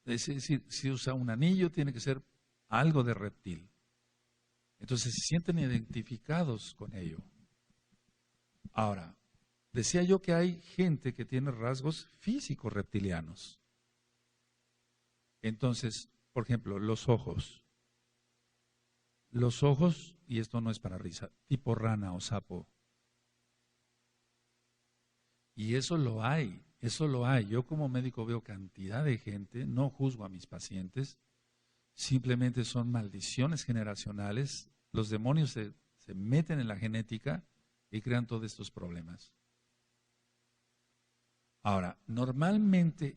Es decir, si usa un anillo, tiene que ser algo de reptil. Entonces se sienten identificados con ello. Ahora, decía yo que hay gente que tiene rasgos físicos reptilianos. Entonces, por ejemplo, los ojos. Los ojos, y esto no es para risa, tipo rana o sapo. Y eso lo hay, eso lo hay. Yo como médico veo cantidad de gente, no juzgo a mis pacientes, simplemente son maldiciones generacionales. Los demonios se meten en la genética y crean todos estos problemas. Ahora, normalmente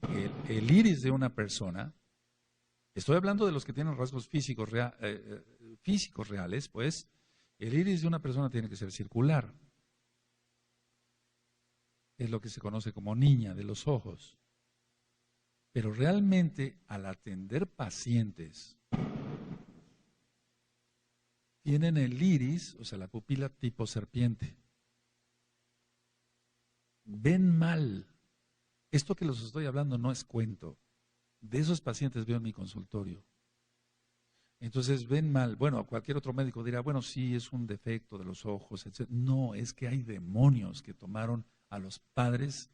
el iris de una persona, estoy hablando de los que tienen rasgos físicos reales, pues, el iris de una persona tiene que ser circular. Es lo que se conoce como niña de los ojos. Pero realmente, al atender pacientes, tienen el iris, o sea, la pupila tipo serpiente. Ven mal. Esto que les estoy hablando no es cuento. De esos pacientes veo en mi consultorio. Entonces ven mal. Bueno, cualquier otro médico dirá, bueno, sí, es un defecto de los ojos, etc. No, es que hay demonios que tomaron a los padres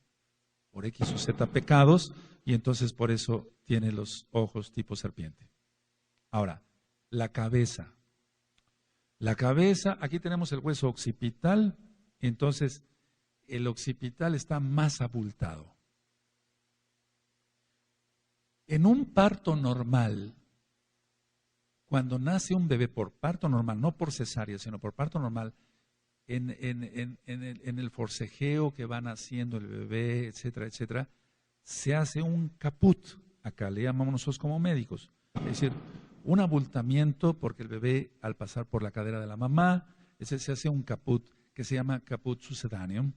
por X o Z pecados y entonces por eso tiene los ojos tipo serpiente. Ahora, la cabeza. La cabeza, aquí tenemos el hueso occipital, entonces el occipital está más abultado. En un parto normal, cuando nace un bebé por parto normal, no por cesárea, sino por parto normal, en el forcejeo que van haciendo el bebé, etcétera, etcétera, se hace un caput. Acá le llamamos nosotros como médicos. Es decir, un abultamiento porque el bebé al pasar por la cadera de la mamá, se hace un caput que se llama caput succedaneum.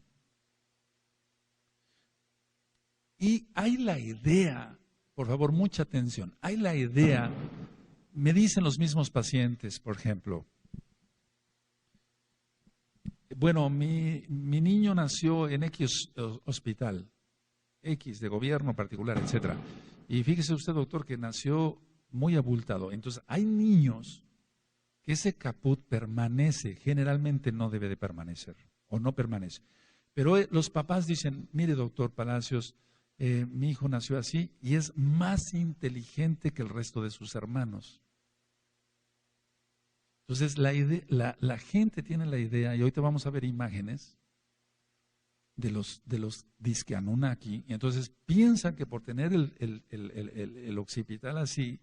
Y hay la idea, por favor, mucha atención, hay la idea, me dicen los mismos pacientes, por ejemplo, bueno, mi niño nació en X hospital, X de gobierno particular, etcétera. Y fíjese usted, doctor, que nació muy abultado. Entonces, hay niños que ese caput permanece, generalmente no debe de permanecer, o no permanece. Pero los papás dicen, mire, doctor Palacios, mi hijo nació así y es más inteligente que el resto de sus hermanos. Entonces, la gente tiene la idea, y ahorita vamos a ver imágenes de los disque Anunnaki, y entonces piensan que por tener el occipital así,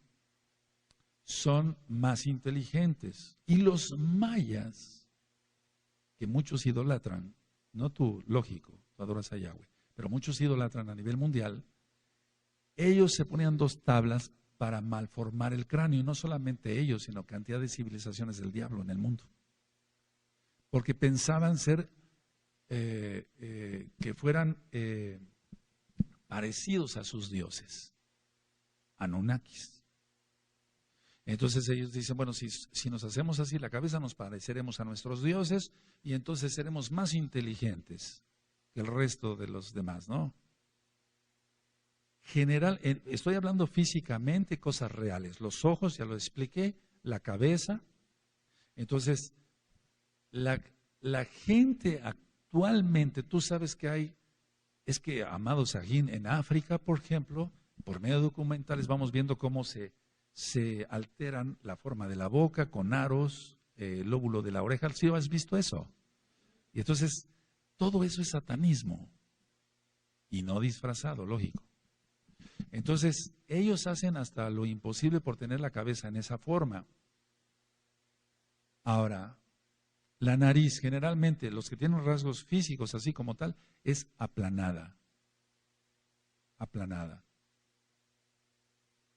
son más inteligentes. Y los mayas, que muchos idolatran, no tú, lógico, tú adoras a Yahweh, pero muchos idolatran a nivel mundial, ellos se ponían dos tablas para malformar el cráneo, y no solamente ellos, sino cantidad de civilizaciones del diablo en el mundo. Porque pensaban ser, que fueran parecidos a sus dioses, Anunnakis. Entonces ellos dicen, bueno, si nos hacemos así la cabeza, nos pareceremos a nuestros dioses y entonces seremos más inteligentes que el resto de los demás, ¿no? Estoy hablando físicamente, cosas reales. Los ojos, ya lo expliqué, la cabeza. Entonces, la gente actualmente, tú sabes que hay, es que, amado Sahin, en África, por ejemplo, por medio de documentales vamos viendo cómo se alteran la forma de la boca con aros, el lóbulo de la oreja. ¿Sí has visto eso? Y entonces, todo eso es satanismo. Y no disfrazado, lógico. Entonces, ellos hacen hasta lo imposible por tener la cabeza en esa forma. Ahora, la nariz, generalmente, los que tienen rasgos físicos así como tal, es aplanada. Aplanada.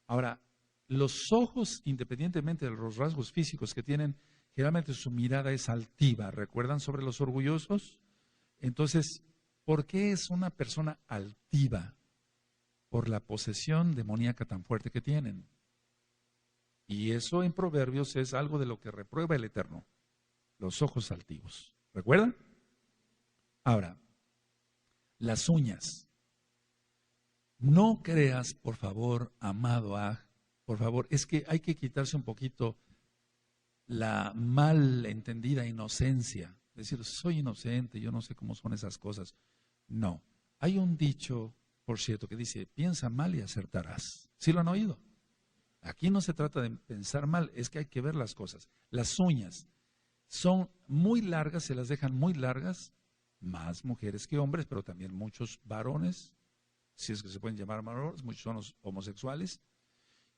Ahora, los ojos, independientemente de los rasgos físicos que tienen, generalmente su mirada es altiva. ¿Recuerdan sobre los orgullosos? Entonces, ¿por qué es una persona altiva? por la posesión demoníaca tan fuerte que tienen. Y eso en Proverbios es algo de lo que reprueba el Eterno, los ojos altivos. ¿Recuerdan? Ahora, las uñas. No creas, por favor, amado por favor, es que hay que quitarse un poquito la mal entendida inocencia. Decir, soy inocente, yo no sé cómo son esas cosas. No. Hay un dicho, por cierto, que dice, piensa mal y acertarás. ¿Sí lo han oído? Aquí no se trata de pensar mal, es que hay que ver las cosas. Las uñas son muy largas, se las dejan muy largas, más mujeres que hombres, pero también muchos varones, si es que se pueden llamar varones, muchos son los homosexuales,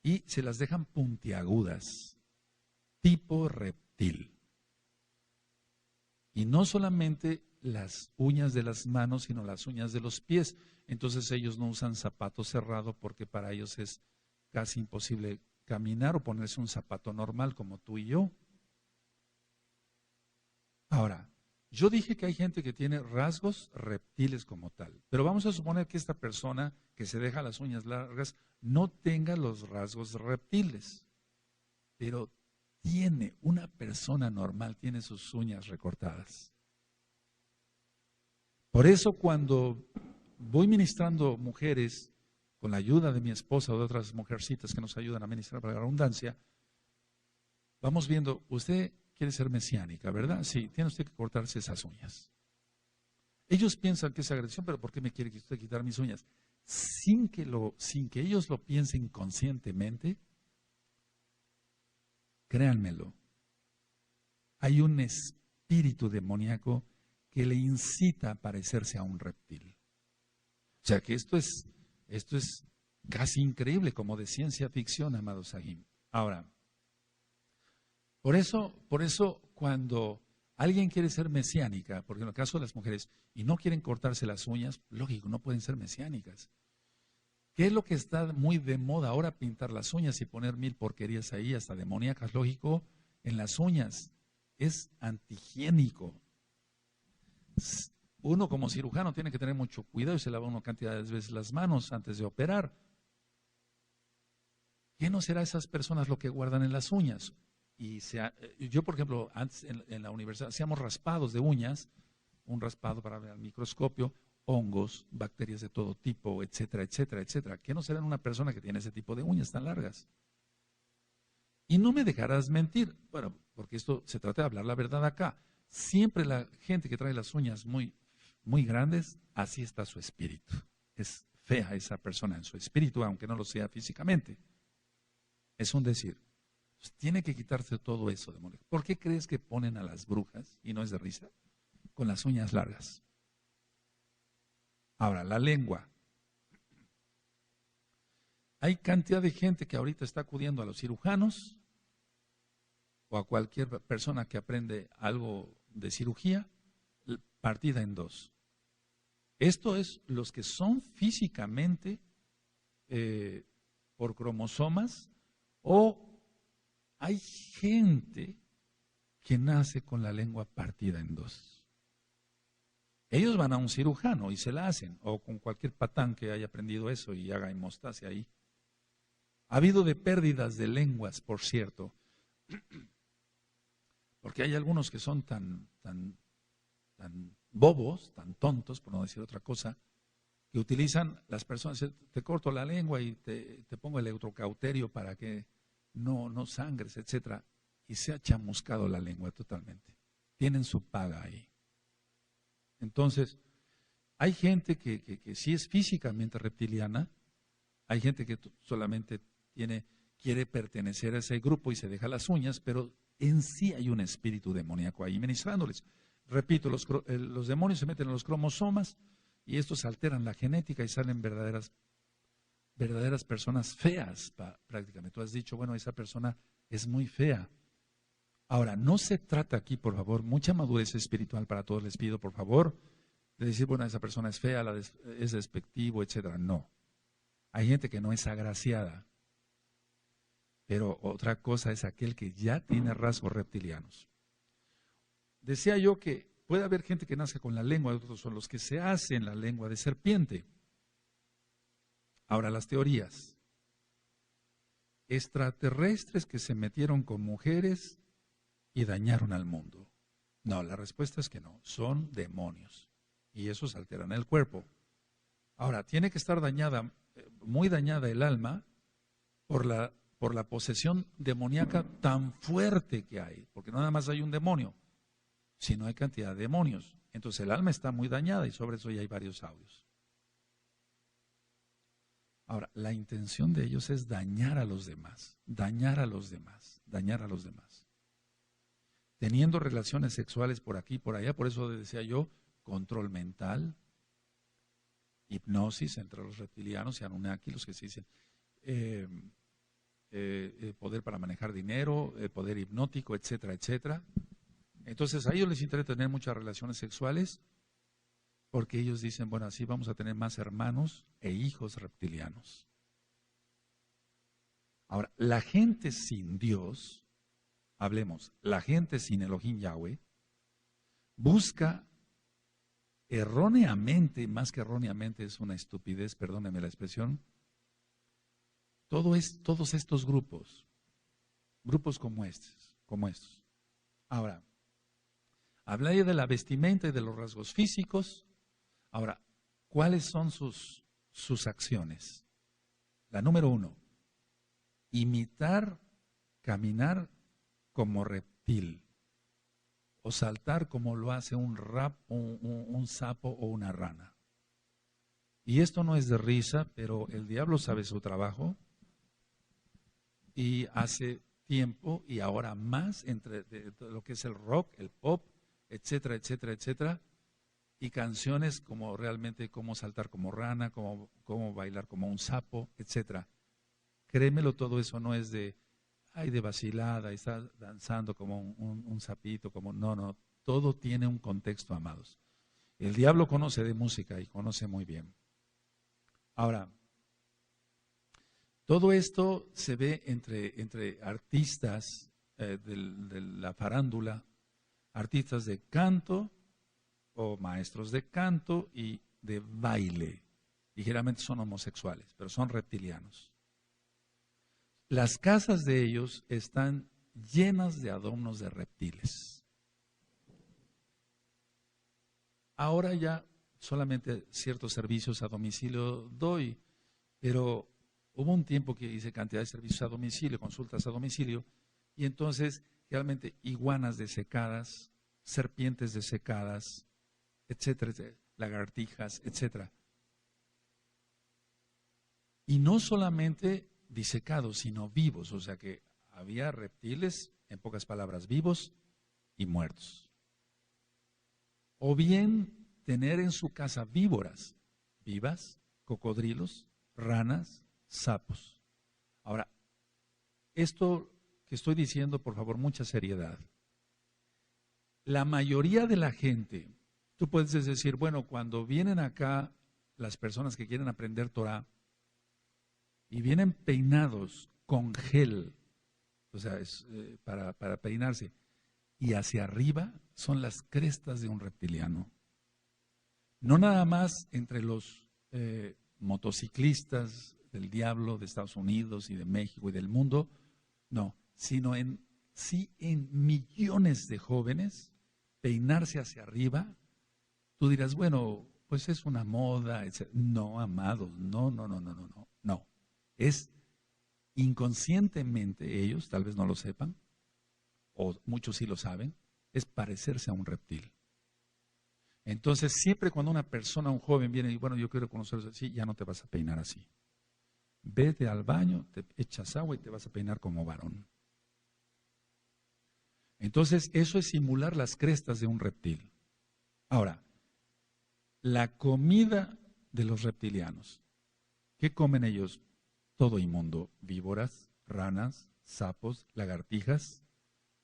y se las dejan puntiagudas, tipo reptil. Y no solamente las uñas de las manos, sino las uñas de los pies. Entonces ellos no usan zapato cerrado porque para ellos es casi imposible caminar o ponerse un zapato normal como tú y yo. Ahora, yo dije que hay gente que tiene rasgos reptiles como tal, pero vamos a suponer que esta persona que se deja las uñas largas no tenga los rasgos reptiles, pero una persona normal tiene sus uñas recortadas. Por eso cuando voy ministrando mujeres, con la ayuda de mi esposa o de otras mujercitas que nos ayudan a ministrar para la redundancia, vamos viendo, usted quiere ser mesiánica, ¿verdad? Sí, tiene usted que cortarse esas uñas. Ellos piensan que es agresión, pero ¿por qué me quiere usted quitar mis uñas? Sin que ellos lo piensen conscientemente, créanmelo, hay un espíritu demoníaco que le incita a parecerse a un reptil. O sea que esto es casi increíble, como de ciencia ficción, amado Sahim. Ahora, por eso cuando alguien quiere ser mesiánica, porque en el caso de las mujeres, y no quieren cortarse las uñas, lógico, no pueden ser mesiánicas. ¿Qué es lo que está muy de moda ahora? Pintar las uñas y poner mil porquerías ahí, hasta demoníacas, lógico, en las uñas. Es antihigiénico. Uno como cirujano tiene que tener mucho cuidado y se lava uno cantidad de veces las manos antes de operar. ¿Qué no será esas personas lo que guardan en las uñas? Yo, por ejemplo, antes en la universidad hacíamos raspados de uñas, un raspado para ver al microscopio, hongos, bacterias de todo tipo, etcétera, etcétera, etcétera. ¿Qué no será en una persona que tiene ese tipo de uñas tan largas? Y no me dejarás mentir, bueno, porque esto se trata de hablar la verdad acá. Siempre la gente que trae las uñas muy, muy grandes, así está su espíritu. Es fea esa persona en su espíritu, aunque no lo sea físicamente. Es un decir. Pues tiene que quitarse todo eso, demonio. ¿Por qué crees que ponen a las brujas, y no es de risa, con las uñas largas? Ahora, la lengua. Hay cantidad de gente que ahorita está acudiendo a los cirujanos o a cualquier persona que aprende algo de cirugía, partida en dos. Esto es los que son físicamente por cromosomas, o hay gente que nace con la lengua partida en dos. Ellos van a un cirujano y se la hacen, o con cualquier patán que haya aprendido eso y haga hemostasia ahí. Ha habido de pérdidas de lenguas, por cierto, porque hay algunos que son tan bobos, tan tontos, por no decir otra cosa, que utilizan las personas, te corto la lengua y te pongo el electrocauterio para que no sangres, etcétera, y se ha chamuscado la lengua totalmente. Tienen su paga ahí. Entonces, hay gente que sí es físicamente reptiliana, hay gente que solamente quiere pertenecer a ese grupo y se deja las uñas, pero en sí hay un espíritu demoníaco ahí ministrándoles. Repito, los demonios se meten en los cromosomas y estos alteran la genética y salen verdaderas personas feas prácticamente. Tú has dicho, bueno, esa persona es muy fea. Ahora, no se trata aquí, por favor, mucha madurez espiritual para todos, les pido, por favor, de decir, bueno, esa persona es fea, es despectivo, etcétera. No. Hay gente que no es agraciada. Pero otra cosa es aquel que ya tiene rasgos reptilianos. Decía yo que puede haber gente que nazca con la lengua, otros son los que se hacen la lengua de serpiente. Ahora las teorías. Extraterrestres que se metieron con mujeres y dañaron al mundo. No, la respuesta es que no, son demonios y esos alteran el cuerpo. Ahora, tiene que estar dañada, muy dañada el alma por la posesión demoníaca tan fuerte que hay, porque no nada más hay un demonio, sino hay cantidad de demonios. Entonces el alma está muy dañada y sobre eso ya hay varios audios. Ahora, la intención de ellos es dañar a los demás, dañar a los demás, dañar a los demás. Teniendo relaciones sexuales por aquí, por allá, por eso decía yo, control mental, hipnosis entre los reptilianos y Anunnaki, los que se dicen poder para manejar dinero, poder hipnótico, etcétera, etcétera. Entonces a ellos les interesa tener muchas relaciones sexuales porque ellos dicen, bueno, así vamos a tener más hermanos e hijos reptilianos. Ahora, la gente sin Dios, hablemos, la gente sin Elohim Yahweh, busca erróneamente, más que erróneamente es una estupidez, perdónenme la expresión, todos estos grupos como estos. Ahora, hablé de la vestimenta y de los rasgos físicos. Ahora, ¿cuáles son sus acciones? La número 1, imitar, caminar como reptil o saltar como lo hace un sapo o una rana. Y esto no es de risa, pero el diablo sabe su trabajo y hace tiempo y ahora más entre lo que es el rock, el pop, etcétera, etcétera, etcétera, y canciones como realmente cómo saltar como rana, cómo bailar como un sapo, etcétera. Créemelo, todo eso no es de vacilada, y está danzando como un sapito, no, todo tiene un contexto, amados. El diablo conoce de música y conoce muy bien. Ahora, todo esto se ve entre artistas de la farándula, artistas de canto o maestros de canto y de baile. Ligeramente son homosexuales, pero son reptilianos. Las casas de ellos están llenas de adornos de reptiles. Ahora ya solamente ciertos servicios a domicilio doy, pero hubo un tiempo que hice cantidad de servicios a domicilio, consultas a domicilio, y entonces realmente iguanas desecadas, serpientes desecadas, etcétera, etcétera, lagartijas, etcétera. Y no solamente disecados, sino vivos, o sea que había reptiles, en pocas palabras, vivos y muertos. O bien tener en su casa víboras vivas, cocodrilos, ranas, sapos. Ahora, esto que estoy diciendo, por favor, mucha seriedad. La mayoría de la gente, tú puedes decir, bueno, cuando vienen acá las personas que quieren aprender Torah y vienen peinados con gel, o sea, es para peinarse, y hacia arriba son las crestas de un reptiliano. No nada más entre los motociclistas del diablo de Estados Unidos y de México y del mundo, no, sino en millones de jóvenes peinarse hacia arriba. Tú dirás, bueno, pues es una moda, etc. No, amados, no. Es inconscientemente ellos, tal vez no lo sepan, o muchos sí lo saben, es parecerse a un reptil. Entonces, siempre cuando una persona, un joven viene y bueno, yo quiero conocerlo así, ya no te vas a peinar así. Vete al baño, te echas agua y te vas a peinar como varón. Entonces, eso es simular las crestas de un reptil. Ahora, la comida de los reptilianos. ¿Qué comen ellos? Todo inmundo, víboras, ranas, sapos, lagartijas.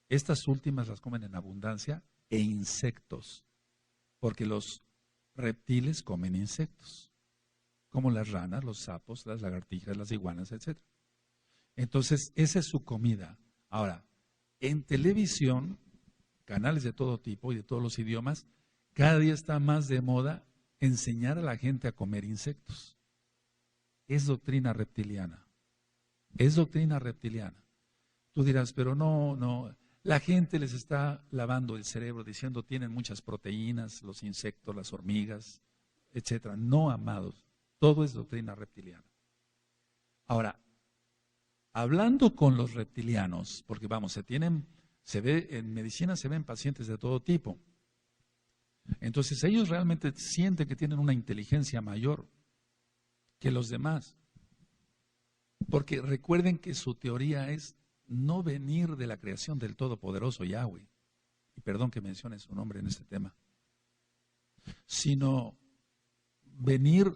Estas últimas las comen en abundancia e insectos, porque los reptiles comen insectos, como las ranas, los sapos, las lagartijas, las iguanas, etc. Entonces, esa es su comida. Ahora, en televisión, canales de todo tipo y de todos los idiomas, cada día está más de moda enseñar a la gente a comer insectos. es doctrina reptiliana. Es doctrina reptiliana. Tú dirás, pero no. La gente les está lavando el cerebro diciendo tienen muchas proteínas, los insectos, las hormigas, etcétera. No, amados, todo es doctrina reptiliana. Ahora, hablando con los reptilianos, porque vamos, se ve en medicina se ven pacientes de todo tipo. Entonces ellos realmente sienten que tienen una inteligencia mayor que los demás. Porque recuerden que su teoría es no venir de la creación del Todopoderoso Yahweh, y perdón que mencione su nombre en este tema, sino venir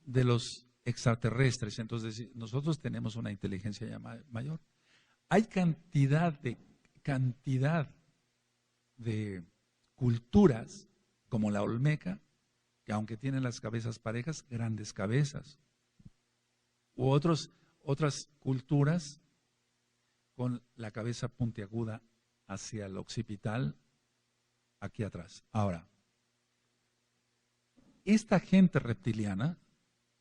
de los extraterrestres. Entonces nosotros tenemos una inteligencia ya mayor. Hay cantidad de culturas como la olmeca, que aunque tienen las cabezas parejas, grandes cabezas, u otras culturas con la cabeza puntiaguda hacia el occipital, aquí atrás. Ahora, esta gente reptiliana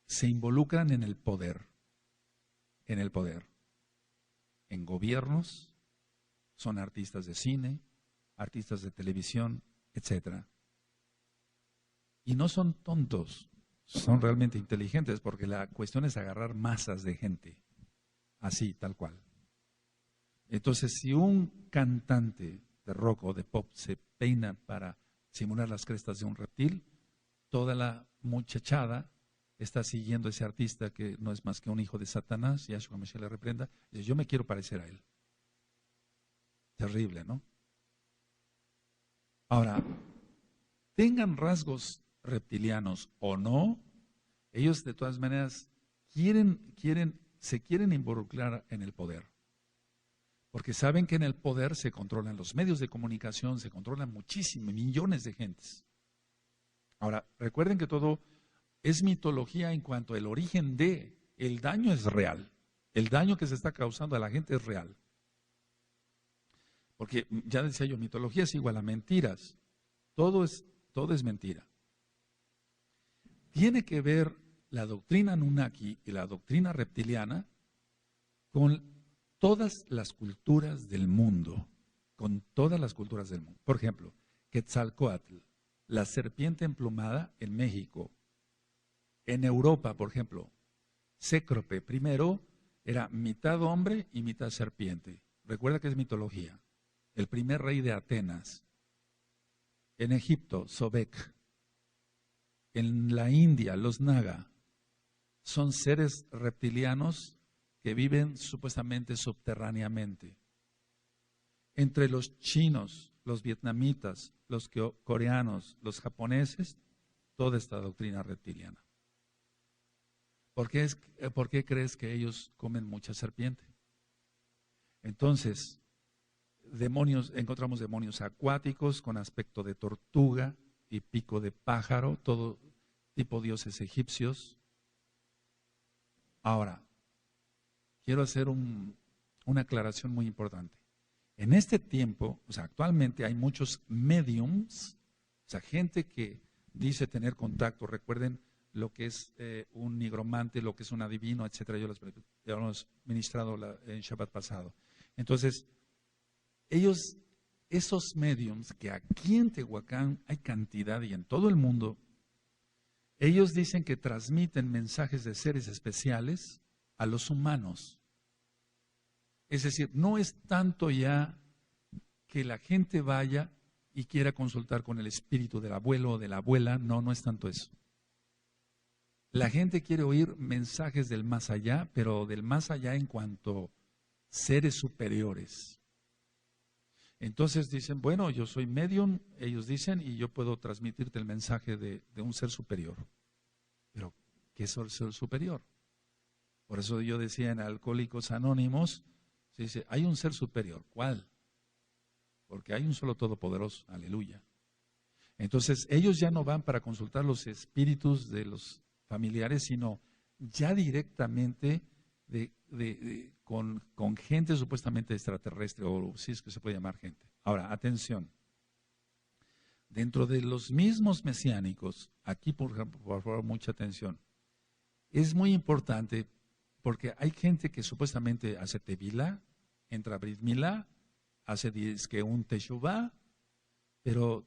se involucran en el poder, en gobiernos, son artistas de cine, artistas de televisión, etcétera. Y no son tontos, son realmente inteligentes, porque la cuestión es agarrar masas de gente, así, tal cual. Entonces, si un cantante de rock o de pop se peina para simular las crestas de un reptil, toda la muchachada está siguiendo a ese artista que no es más que un hijo de Satanás, y Yahshua Mashiach le reprenda, y dice, yo me quiero parecer a él. Terrible, ¿no? Ahora, tengan rasgos reptilianos o no, ellos de todas maneras se quieren involucrar en el poder. Porque saben que en el poder se controlan los medios de comunicación, se controlan muchísimos, millones de gentes. Ahora, recuerden que todo es mitología en cuanto al origen el daño es real. El daño que se está causando a la gente es real. Porque ya decía yo, mitología es igual a mentiras. Todo es mentira. Tiene que ver la doctrina Anunnaki y la doctrina reptiliana con todas las culturas del mundo, con todas las culturas del mundo. Por ejemplo, Quetzalcóatl, la serpiente emplumada en México. En Europa, por ejemplo, Cécrope, primero era mitad hombre y mitad serpiente. Recuerda que es mitología. El primer rey de Atenas. En Egipto, Sobek. En la India, los Naga. Son seres reptilianos que viven supuestamente subterráneamente. Entre los chinos, los vietnamitas, los coreanos, los japoneses, toda esta doctrina reptiliana. ¿Por qué crees que ellos comen mucha serpiente? Entonces, encontramos demonios acuáticos con aspecto de tortuga y pico de pájaro, todo tipo de dioses egipcios. Ahora, quiero hacer una aclaración muy importante. En este tiempo, o sea, actualmente hay muchos mediums, o sea, gente que dice tener contacto. Recuerden lo que es un nigromante, lo que es un adivino, etcétera. Ya lo hemos ministrado en Shabbat pasado. Entonces, esos mediums que aquí en Tehuacán hay cantidad y en todo el mundo, ellos dicen que transmiten mensajes de seres especiales a los humanos. Es decir, no es tanto ya que la gente vaya y quiera consultar con el espíritu del abuelo o de la abuela, no es tanto eso. La gente quiere oír mensajes del más allá, pero del más allá en cuanto seres superiores. Entonces dicen, bueno, yo soy medium, ellos dicen, y yo puedo transmitirte el mensaje de un ser superior. Pero, ¿qué es el ser superior? Por eso yo decía en Alcohólicos Anónimos, se dice, hay un ser superior. ¿Cuál? Porque hay un solo todopoderoso, aleluya. Entonces, ellos ya no van para consultar los espíritus de los familiares, sino ya directamente con gente supuestamente extraterrestre, o si es que se puede llamar gente. Ahora, atención. Dentro de los mismos mesiánicos, aquí por favor, mucha atención. es muy importante porque hay gente que supuestamente hace tevilá, entra a Brit Milá, hace que un teshuvá, pero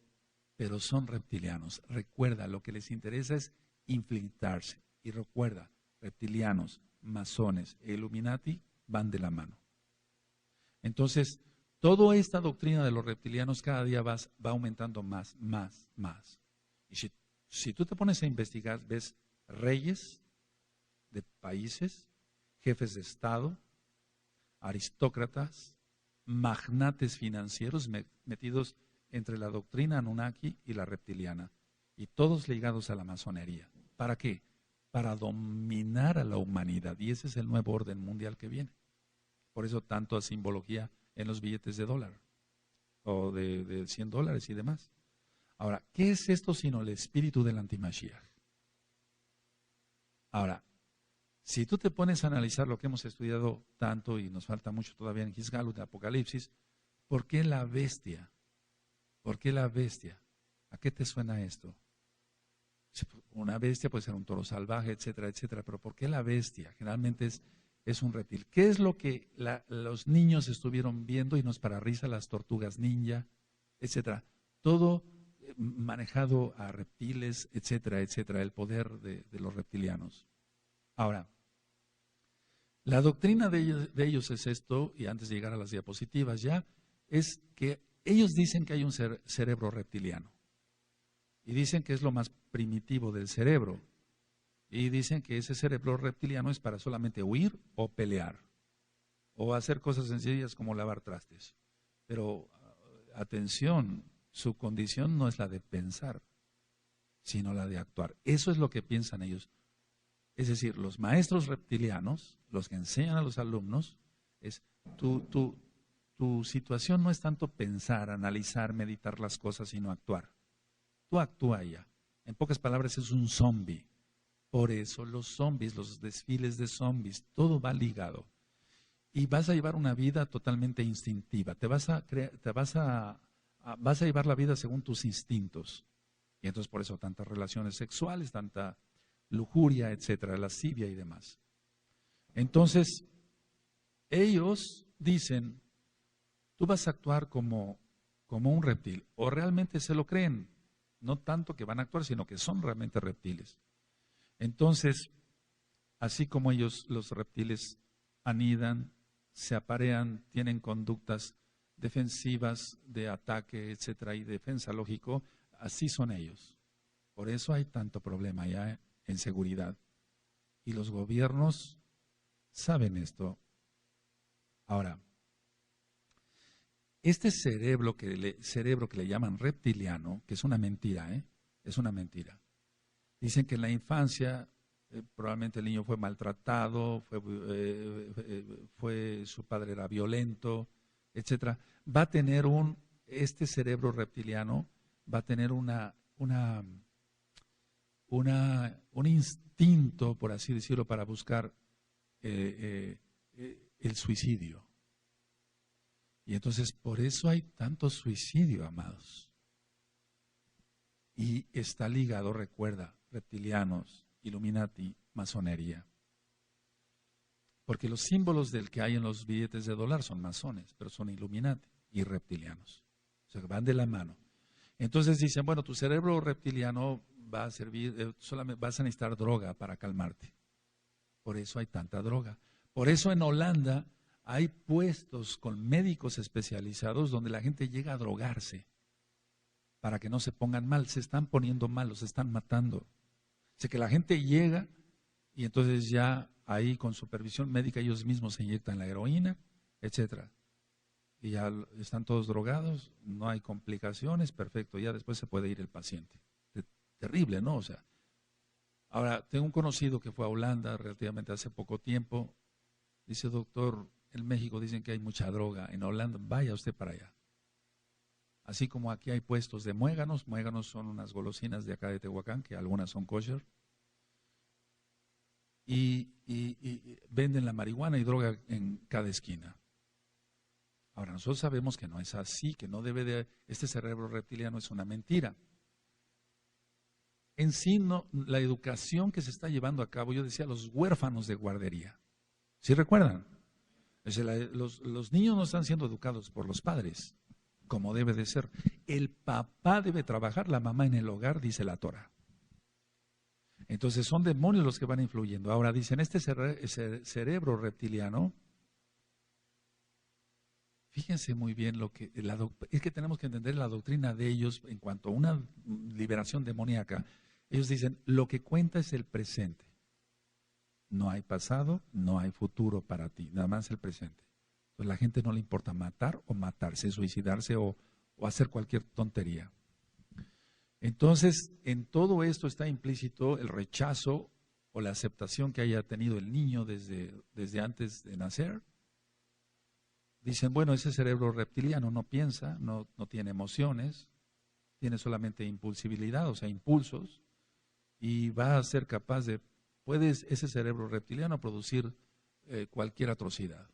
son reptilianos. Recuerda, lo que les interesa es infiltrarse. Y recuerda, reptilianos, masones e Illuminati van de la mano. Entonces, toda esta doctrina de los reptilianos cada día va aumentando más. Y si tú te pones a investigar, ves reyes de países, jefes de Estado, aristócratas, magnates financieros metidos entre la doctrina Anunnaki y la reptiliana, y todos ligados a la masonería. ¿Para qué? Para dominar a la humanidad, y ese es el nuevo orden mundial que viene. Por eso tanto simbología en los billetes de dólar, o de $100 y demás. Ahora, ¿qué es esto sino el espíritu del antimashiach? Ahora, si tú te pones a analizar lo que hemos estudiado tanto, y nos falta mucho todavía en Gizgalut, de Apocalipsis, ¿por qué la bestia? ¿Por qué la bestia? ¿A qué te suena esto? Una bestia puede ser un toro salvaje, etcétera, etcétera, pero ¿por qué la bestia? Generalmente es un reptil. ¿Qué es lo que los niños estuvieron viendo? Y no es para risa, las tortugas ninja, etcétera. Todo manejado a reptiles, etcétera, etcétera, el poder de los reptilianos. Ahora, la doctrina de ellos es esto, y antes de llegar a las diapositivas ya, es que ellos dicen que hay un cerebro reptiliano. Y dicen que es lo más primitivo del cerebro. Y dicen que ese cerebro reptiliano es para solamente huir o pelear. O hacer cosas sencillas como lavar trastes. Pero, atención, su condición no es la de pensar, sino la de actuar. Eso es lo que piensan ellos. Es decir, los maestros reptilianos, los que enseñan a los alumnos, es tu situación no es tanto pensar, analizar, meditar las cosas, sino actuar. Tú actúa ya. En pocas palabras, es un zombie. Por eso los zombies, los desfiles de zombies, todo va ligado. Y vas a llevar una vida totalmente instintiva. Vas a llevar la vida según tus instintos. Y entonces por eso tantas relaciones sexuales, tanta lujuria, etcétera, lascivia y demás. Entonces, ellos dicen, tú vas a actuar como un reptil, o realmente se lo creen, no tanto que van a actuar, sino que son realmente reptiles. Entonces, así como ellos, los reptiles, anidan, se aparean, tienen conductas defensivas de ataque, etcétera, y defensa lógico, así son ellos. Por eso hay tanto problema ya en seguridad. Y los gobiernos saben esto. Ahora, este cerebro que le llaman reptiliano, que es una mentira, es una mentira. Dicen que en la infancia probablemente el niño fue maltratado, su padre era violento, etcétera. Va a tener este cerebro reptiliano va a tener un instinto, por así decirlo, para buscar el suicidio. Y entonces por eso hay tanto suicidio, amados. Y está ligado, recuerda, reptilianos, Illuminati, masonería. Porque los símbolos del que hay en los billetes de dólar son masones, pero son Illuminati y reptilianos. O sea, van de la mano. Entonces dicen, bueno, tu cerebro reptiliano va a servir, solamente vas a necesitar droga para calmarte. Por eso hay tanta droga. Por eso en Holanda hay puestos con médicos especializados donde la gente llega a drogarse para que no se pongan mal. Se están poniendo mal, los están matando. O sea que la gente llega y entonces ya ahí con supervisión médica ellos mismos se inyectan la heroína, etcétera. Y ya están todos drogados, no hay complicaciones, perfecto, ya después se puede ir el paciente. Terrible, ¿no? O sea, ahora, tengo un conocido que fue a Holanda relativamente hace poco tiempo. Dice, doctor, en México dicen que hay mucha droga. En Holanda, vaya usted para allá. Así como aquí hay puestos de muéganos. Muéganos son unas golosinas de acá de Tehuacán, que algunas son kosher. Y venden la marihuana y droga en cada esquina. Ahora, nosotros sabemos que no es así, que no debe de... Este cerebro reptiliano es una mentira. En sí, no, la educación que se está llevando a cabo, yo decía, los huérfanos de guardería. ¿Sí recuerdan? Es decir, los niños no están siendo educados por los padres, como debe de ser. El papá debe trabajar, la mamá en el hogar, dice la Torah. Entonces son demonios los que van influyendo. Ahora dicen, este cerebro reptiliano, fíjense muy bien lo que es que tenemos que entender la doctrina de ellos en cuanto a una liberación demoníaca. Ellos dicen, lo que cuenta es el presente. No hay pasado, no hay futuro para ti, nada más el presente. Entonces a la gente no le importa matar o matarse, suicidarse o hacer cualquier tontería. Entonces, en todo esto está implícito el rechazo o la aceptación que haya tenido el niño desde antes de nacer. Dicen, bueno, ese cerebro reptiliano no piensa, no tiene emociones, tiene solamente impulsibilidad, o sea, impulsos, y va a ser capaz de, puede ese cerebro reptiliano producir cualquier atrocidad.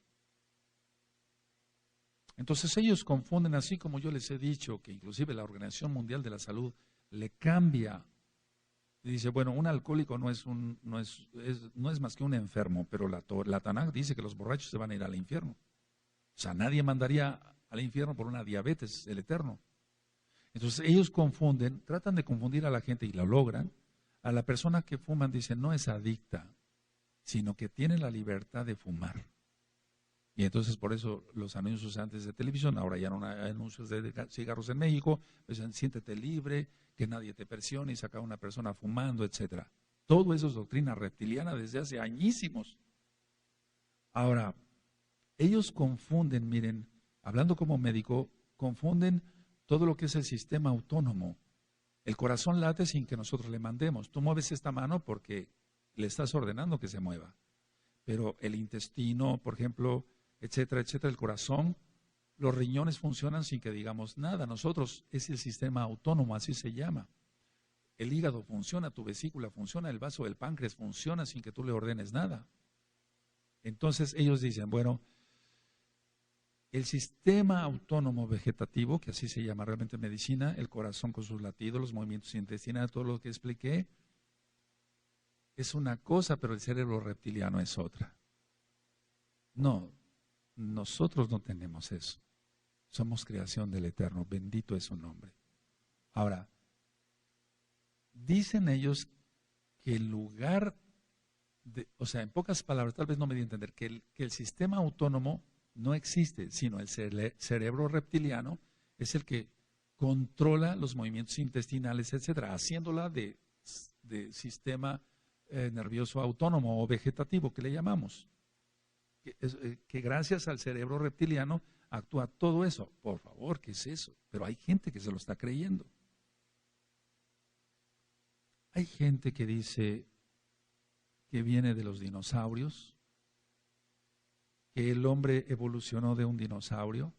Entonces ellos confunden, así como yo les he dicho, que inclusive la Organización Mundial de la Salud le cambia. Y dice, bueno, un alcohólico no es más que un enfermo, pero la Tanaj dice que los borrachos se van a ir al infierno. O sea, nadie mandaría al infierno por una diabetes, el eterno. Entonces ellos confunden, tratan de confundir a la gente y lo logran. A la persona que fuman dicen, no es adicta, sino que tiene la libertad de fumar. Y entonces por eso los anuncios antes de televisión, ahora ya no hay anuncios de cigarros en México, dicen, siéntete libre, que nadie te presione y saca a una persona fumando, etcétera. Todo eso es doctrina reptiliana desde hace añísimos. Ahora, ellos confunden, miren, hablando como médico, confunden todo lo que es el sistema autónomo. El corazón late sin que nosotros le mandemos. Tú mueves esta mano porque le estás ordenando que se mueva. Pero el intestino, por ejemplo, etcétera, etcétera, el corazón, los riñones funcionan sin que digamos nada. Nosotros es el sistema autónomo, así se llama. El hígado funciona, tu vesícula funciona, el vaso del páncreas funciona sin que tú le ordenes nada. Entonces ellos dicen, bueno, el sistema autónomo vegetativo, que así se llama realmente en medicina, el corazón con sus latidos, los movimientos intestinales, todo lo que expliqué, es una cosa, pero el cerebro reptiliano es otra. No, nosotros no tenemos eso. Somos creación del Eterno, bendito es su nombre. Ahora, dicen ellos que el lugar, o sea, en pocas palabras, tal vez no me di a entender, que el sistema autónomo no existe, sino el cerebro reptiliano es el que controla los movimientos intestinales, etcétera, haciéndola de sistema nervioso autónomo o vegetativo, que le llamamos. Que gracias al cerebro reptiliano actúa todo eso. Por favor, ¿qué es eso? Pero hay gente que se lo está creyendo. Hay gente que dice que viene de los dinosaurios, que el hombre evolucionó de un dinosaurio,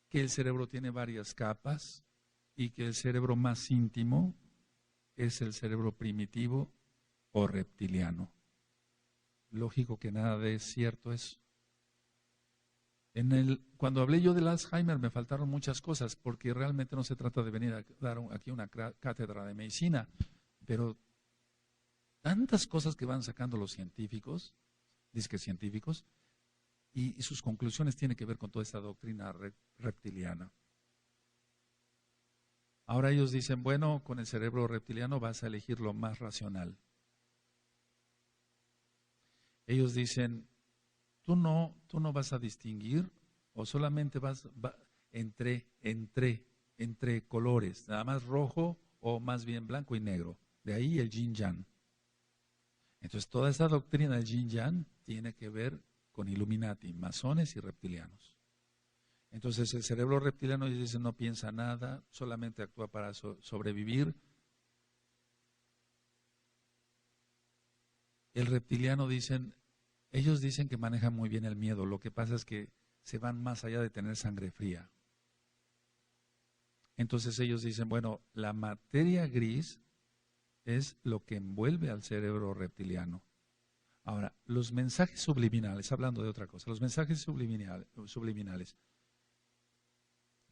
que el cerebro tiene varias capas y que el cerebro más íntimo es el cerebro primitivo o reptiliano. Lógico que nada de es cierto eso. Cuando hablé yo del Alzheimer me faltaron muchas cosas, porque realmente no se trata de venir a dar aquí una cátedra de medicina, pero tantas cosas que van sacando los científicos, disque científicos, y sus conclusiones tienen que ver con toda esta doctrina reptiliana. Ahora ellos dicen, bueno, con el cerebro reptiliano vas a elegir lo más racional. Ellos dicen, tú no vas a distinguir o solamente vas entre colores, nada más rojo o más bien blanco y negro. De ahí el yin yang. Entonces toda esa doctrina del yin yang tiene que ver con Illuminati, masones y reptilianos. Entonces el cerebro reptiliano dice no piensa nada, solamente actúa para sobrevivir. El reptiliano ellos dicen que manejan muy bien el miedo, lo que pasa es que se van más allá de tener sangre fría. Entonces ellos dicen, bueno, la materia gris es lo que envuelve al cerebro reptiliano. Ahora, los mensajes subliminales, hablando de otra cosa, los mensajes subliminales,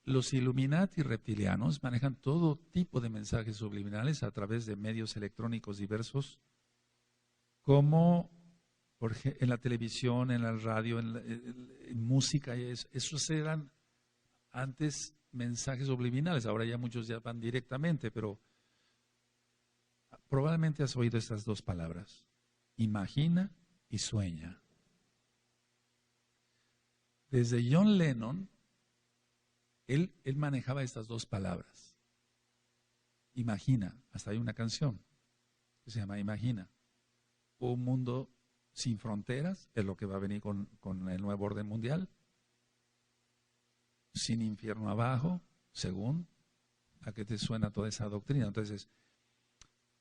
los Illuminati reptilianos manejan todo tipo de mensajes subliminales a través de medios electrónicos diversos, como en la televisión, en la radio, en música. Esos eran antes mensajes subliminales, ahora ya muchos ya van directamente, pero probablemente has oído estas dos palabras: imagina y sueña. Desde John Lennon, él manejaba estas dos palabras. Imagina, hasta hay una canción que se llama Imagina. Un mundo sin fronteras es lo que va a venir con el nuevo orden mundial. Sin infierno abajo, según a qué te suena toda esa doctrina. Entonces,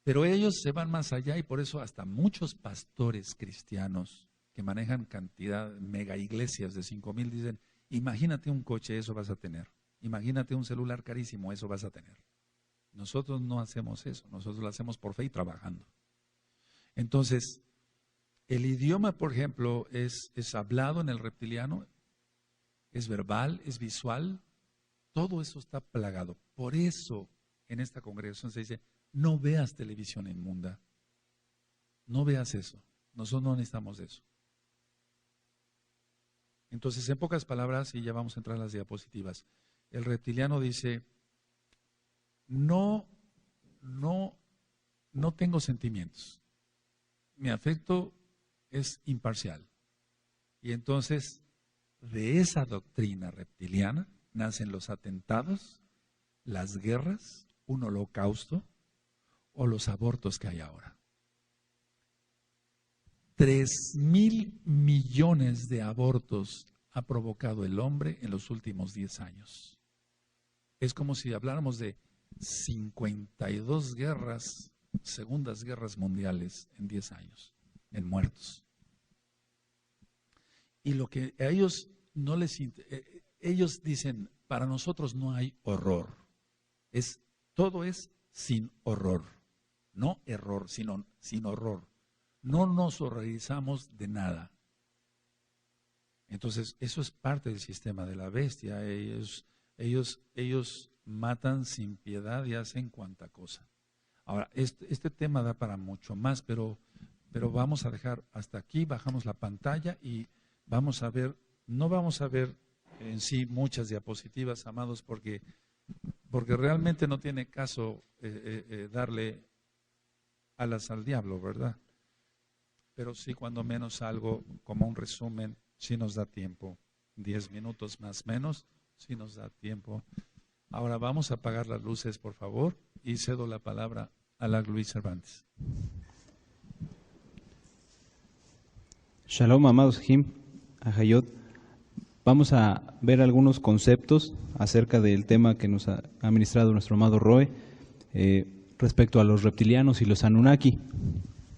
pero ellos se van más allá, y por eso hasta muchos pastores cristianos que manejan cantidad, mega iglesias de 5,000, dicen: imagínate un coche, eso vas a tener. Imagínate un celular carísimo, eso vas a tener. Nosotros no hacemos eso, nosotros lo hacemos por fe y trabajando. Entonces, el idioma, por ejemplo, es hablado en el reptiliano, es verbal, es visual, todo eso está plagado. Por eso, en esta congregación se dice: no veas televisión inmunda, no veas eso, nosotros no necesitamos eso. Entonces, en pocas palabras, y ya vamos a entrar a las diapositivas, el reptiliano dice: no tengo sentimientos, mi afecto es imparcial. Y entonces, de esa doctrina reptiliana nacen los atentados, las guerras, un holocausto o los abortos que hay ahora. 3,000 millones de abortos ha provocado el hombre en los últimos 10 años. Es como si habláramos de 52 guerras, segundas guerras mundiales en 10 años, en muertos. Y lo que a ellos no les ellos dicen: para nosotros no hay horror. Todo es sin horror. No error, sino sin horror. No nos horrorizamos de nada. Entonces, eso es parte del sistema de la bestia. Ellos matan sin piedad y hacen cuanta cosa. Ahora, este tema da para mucho más, pero vamos a dejar hasta aquí. Bajamos la pantalla y vamos a ver, no vamos a ver en sí muchas diapositivas, amados, porque realmente no tiene caso darle alas al diablo, ¿verdad? Pero sí, cuando menos algo como un resumen, sí nos da tiempo. 10 minutos más o menos, sí nos da tiempo. Ahora vamos a apagar las luces, por favor, y cedo la palabra a la Luis Cervantes. Shalom, amados Jim, Ajayot. Vamos a ver algunos conceptos acerca del tema que nos ha ministrado nuestro amado Roe respecto a los reptilianos y los Anunnaki.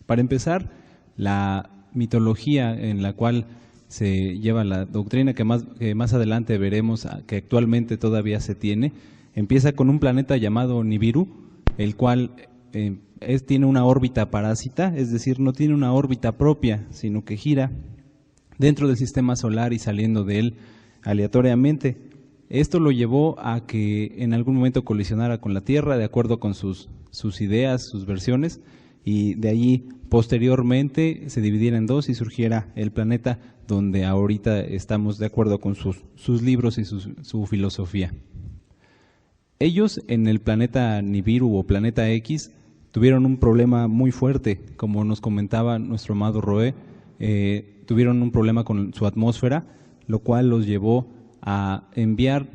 Para empezar, la mitología en la cual se lleva la doctrina que más adelante veremos que actualmente todavía se tiene, empieza con un planeta llamado Nibiru, el cual tiene una órbita parásita, es decir, no tiene una órbita propia, sino que gira dentro del sistema solar y saliendo de él aleatoriamente. Esto lo llevó a que en algún momento colisionara con la Tierra, de acuerdo con sus ideas, sus versiones, y de allí posteriormente se dividiera en dos y surgiera el planeta donde ahorita estamos de acuerdo con sus libros y su filosofía. Ellos en el planeta Nibiru o planeta X tuvieron un problema muy fuerte, como nos comentaba nuestro amado Roe. Tuvieron un problema con su atmósfera, lo cual los llevó a enviar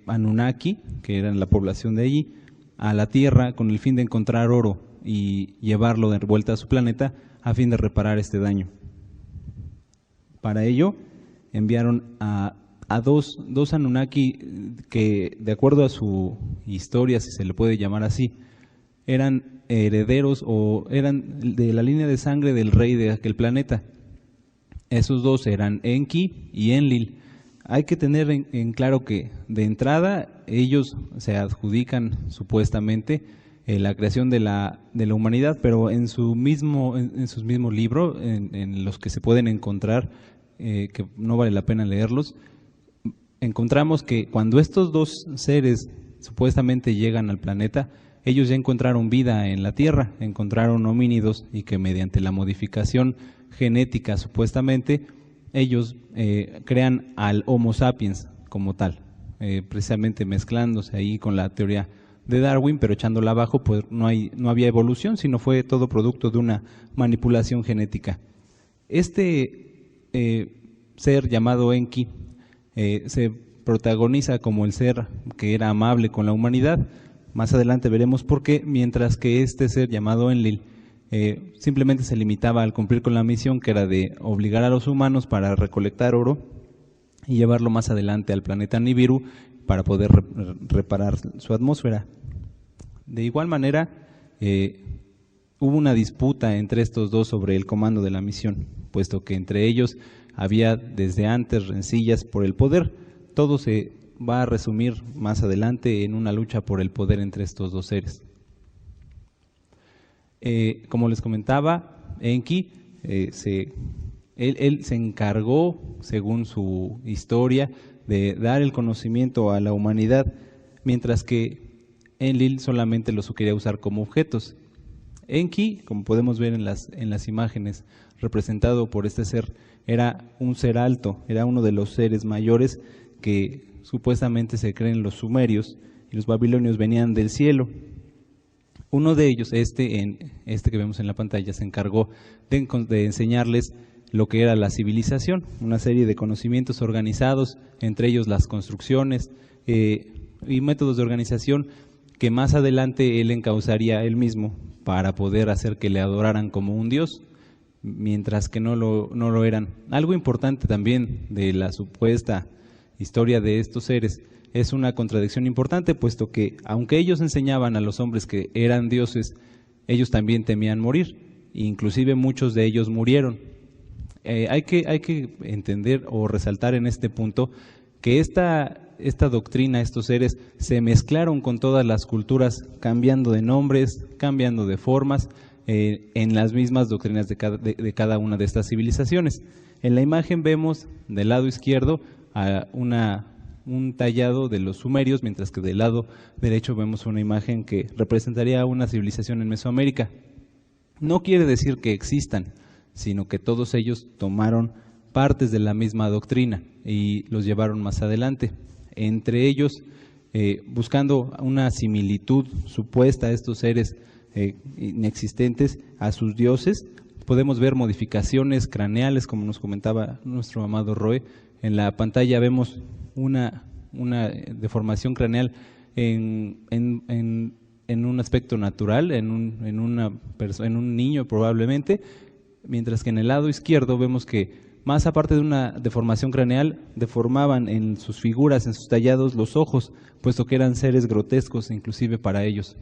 Anunnaki, que eran la población de allí, a la Tierra con el fin de encontrar oro y llevarlo de vuelta a su planeta a fin de reparar este daño. Para ello enviaron a dos Anunnaki que, de acuerdo a su historia, si se le puede llamar así, eran herederos o eran de la línea de sangre del rey de aquel planeta. Esos dos eran Enki y Enlil. Hay que tener en claro que de entrada ellos se adjudican supuestamente la creación de la humanidad, pero en sus mismos libros, en los que se pueden encontrar, que no vale la pena leerlos, encontramos que cuando estos dos seres supuestamente llegan al planeta, ellos ya encontraron vida en la Tierra, encontraron homínidos y que mediante la modificación genética supuestamente ellos crean al Homo sapiens como tal, precisamente mezclándose ahí con la teoría de Darwin, pero echándola abajo, pues no había evolución, sino fue todo producto de una manipulación genética. Este ser llamado Enki se protagoniza como el ser que era amable con la humanidad. Más adelante veremos por qué, mientras que este ser llamado Enlil simplemente se limitaba al cumplir con la misión que era de obligar a los humanos para recolectar oro y llevarlo más adelante al planeta Nibiru para poder reparar su atmósfera. De igual manera, hubo una disputa entre estos dos sobre el comando de la misión, puesto que entre ellos había desde antes rencillas por el poder. Todo se va a resumir más adelante en una lucha por el poder entre estos dos seres. Como les comentaba, Enki, él se encargó, según su historia, de dar el conocimiento a la humanidad, mientras que Enlil solamente los quería usar como objetos. Enki, como podemos ver en las imágenes, representado por este ser, era un ser alto, era uno de los seres mayores que supuestamente se creen los sumerios, y los babilonios venían del cielo. Uno de ellos, este que vemos en la pantalla, se encargó de enseñarles lo que era la civilización, una serie de conocimientos organizados, entre ellos las construcciones y métodos de organización que más adelante él encauzaría él mismo para poder hacer que le adoraran como un dios, mientras que no lo eran. Algo importante también de la supuesta historia de estos seres es una contradicción importante, puesto que aunque ellos enseñaban a los hombres que eran dioses, ellos también temían morir, inclusive muchos de ellos murieron. Hay que entender o resaltar en este punto que esta doctrina, estos seres, se mezclaron con todas las culturas, cambiando de nombres, cambiando de formas, en las mismas doctrinas de cada una de estas civilizaciones. En la imagen vemos del lado izquierdo a un tallado de los sumerios, mientras que del lado derecho vemos una imagen que representaría una civilización en Mesoamérica. No quiere decir que existan, sino que todos ellos tomaron partes de la misma doctrina y los llevaron más adelante. Entre ellos, buscando una similitud supuesta a estos seres inexistentes, a sus dioses, podemos ver modificaciones craneales, como nos comentaba nuestro amado Roy. En la pantalla vemos una deformación craneal en un aspecto natural, en un niño probablemente, mientras que en el lado izquierdo vemos que más aparte de una deformación craneal, deformaban en sus figuras, en sus tallados, los ojos, puesto que eran seres grotescos inclusive para ellos.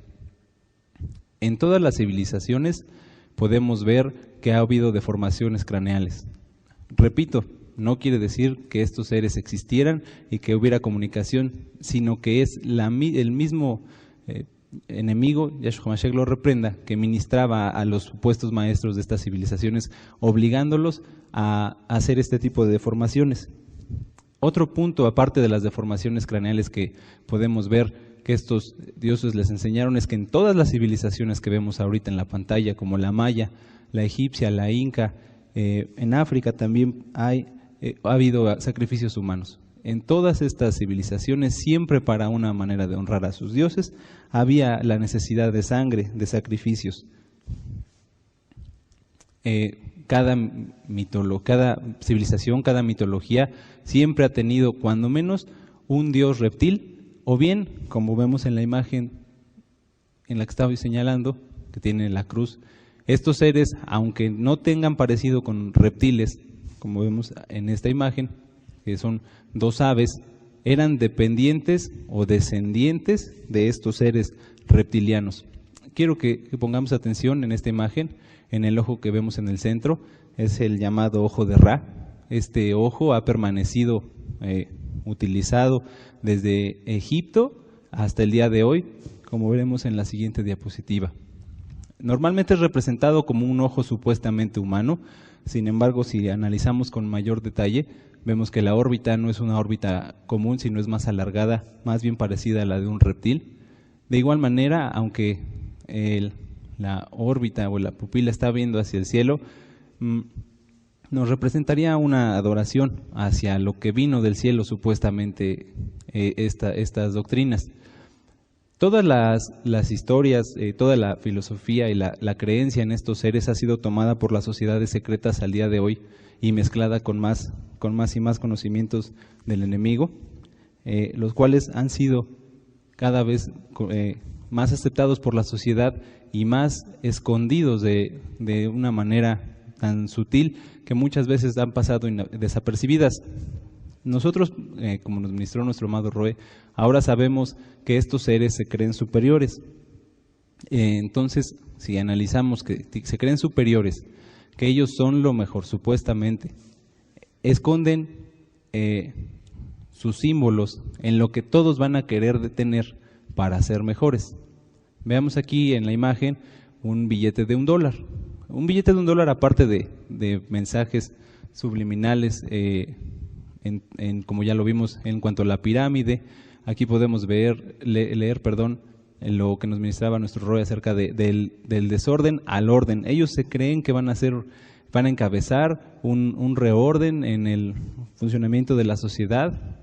En todas las civilizaciones podemos ver que ha habido deformaciones craneales. Repito, no quiere decir que estos seres existieran y que hubiera comunicación, sino que es el mismo enemigo, Yahshua HaMashiach lo reprenda, que ministraba a los supuestos maestros de estas civilizaciones, obligándolos a hacer este tipo de deformaciones. Otro punto, aparte de las deformaciones craneales que podemos ver que estos dioses les enseñaron, es que en todas las civilizaciones que vemos ahorita en la pantalla, como la maya, la egipcia, la inca, en África también ha habido sacrificios humanos. En todas estas civilizaciones, siempre para una manera de honrar a sus dioses, había la necesidad de sangre, de sacrificios. Cada civilización, cada mitología, siempre ha tenido cuando menos un dios reptil, o bien, como vemos en la imagen en la que estaba señalando, que tiene la cruz, estos seres, aunque no tengan parecido con reptiles, como vemos en esta imagen, que son dos aves, eran dependientes o descendientes de estos seres reptilianos. Quiero que pongamos atención en esta imagen, en el ojo que vemos en el centro, es el llamado ojo de Ra. Este ojo ha permanecido utilizado desde Egipto hasta el día de hoy, como veremos en la siguiente diapositiva. Normalmente es representado como un ojo supuestamente humano. Sin embargo, si analizamos con mayor detalle, vemos que la órbita no es una órbita común, sino es más alargada, más bien parecida a la de un reptil. De igual manera, aunque la órbita o la pupila está viendo hacia el cielo, nos representaría una adoración hacia lo que vino del cielo supuestamente estas doctrinas. Todas las historias, toda la filosofía y la creencia en estos seres ha sido tomada por las sociedades secretas al día de hoy y mezclada con más y más conocimientos del enemigo, los cuales han sido cada vez más aceptados por la sociedad y más escondidos de una manera tan sutil que muchas veces han pasado desapercibidas. Nosotros, como nos ministró nuestro amado Roe, ahora sabemos que estos seres se creen superiores. Entonces, si analizamos que se creen superiores, que ellos son lo mejor supuestamente, esconden sus símbolos en lo que todos van a querer detener para ser mejores. Veamos aquí en la imagen un billete de $1. Un billete de $1, aparte de mensajes subliminales, como ya lo vimos en cuanto a la pirámide, aquí podemos leer lo que nos ministraba nuestro Roy acerca del desorden al orden. Ellos se creen que van a encabezar un reorden en el funcionamiento de la sociedad,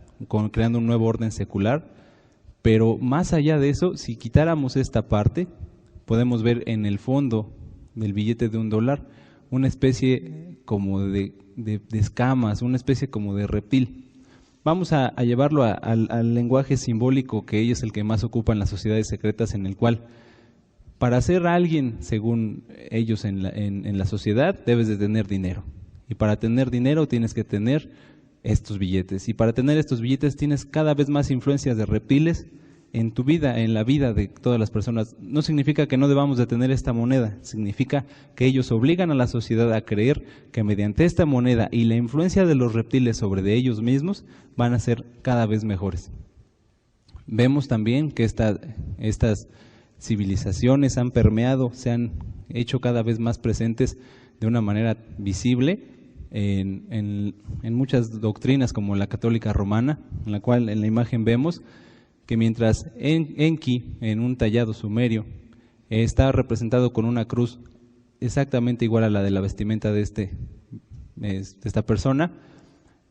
creando un nuevo orden secular, pero más allá de eso, si quitáramos esta parte, podemos ver en el fondo del billete de $1 una especie como de escamas, una especie como de reptil. Vamos a llevarlo al lenguaje simbólico que es el que más ocupa en las sociedades secretas, en el cual para ser alguien, según ellos en la sociedad, debes de tener dinero. Y para tener dinero tienes que tener estos billetes. Y para tener estos billetes tienes cada vez más influencias de reptiles en tu vida, en la vida de todas las personas. No significa que no debamos de tener esta moneda, significa que ellos obligan a la sociedad a creer que mediante esta moneda y la influencia de los reptiles sobre de ellos mismos van a ser cada vez mejores. Vemos también que estas civilizaciones han permeado, se han hecho cada vez más presentes de una manera visible en muchas doctrinas como la católica romana, en la cual en la imagen vemos que mientras Enki, en un tallado sumerio, está representado con una cruz exactamente igual a la de la vestimenta de esta persona,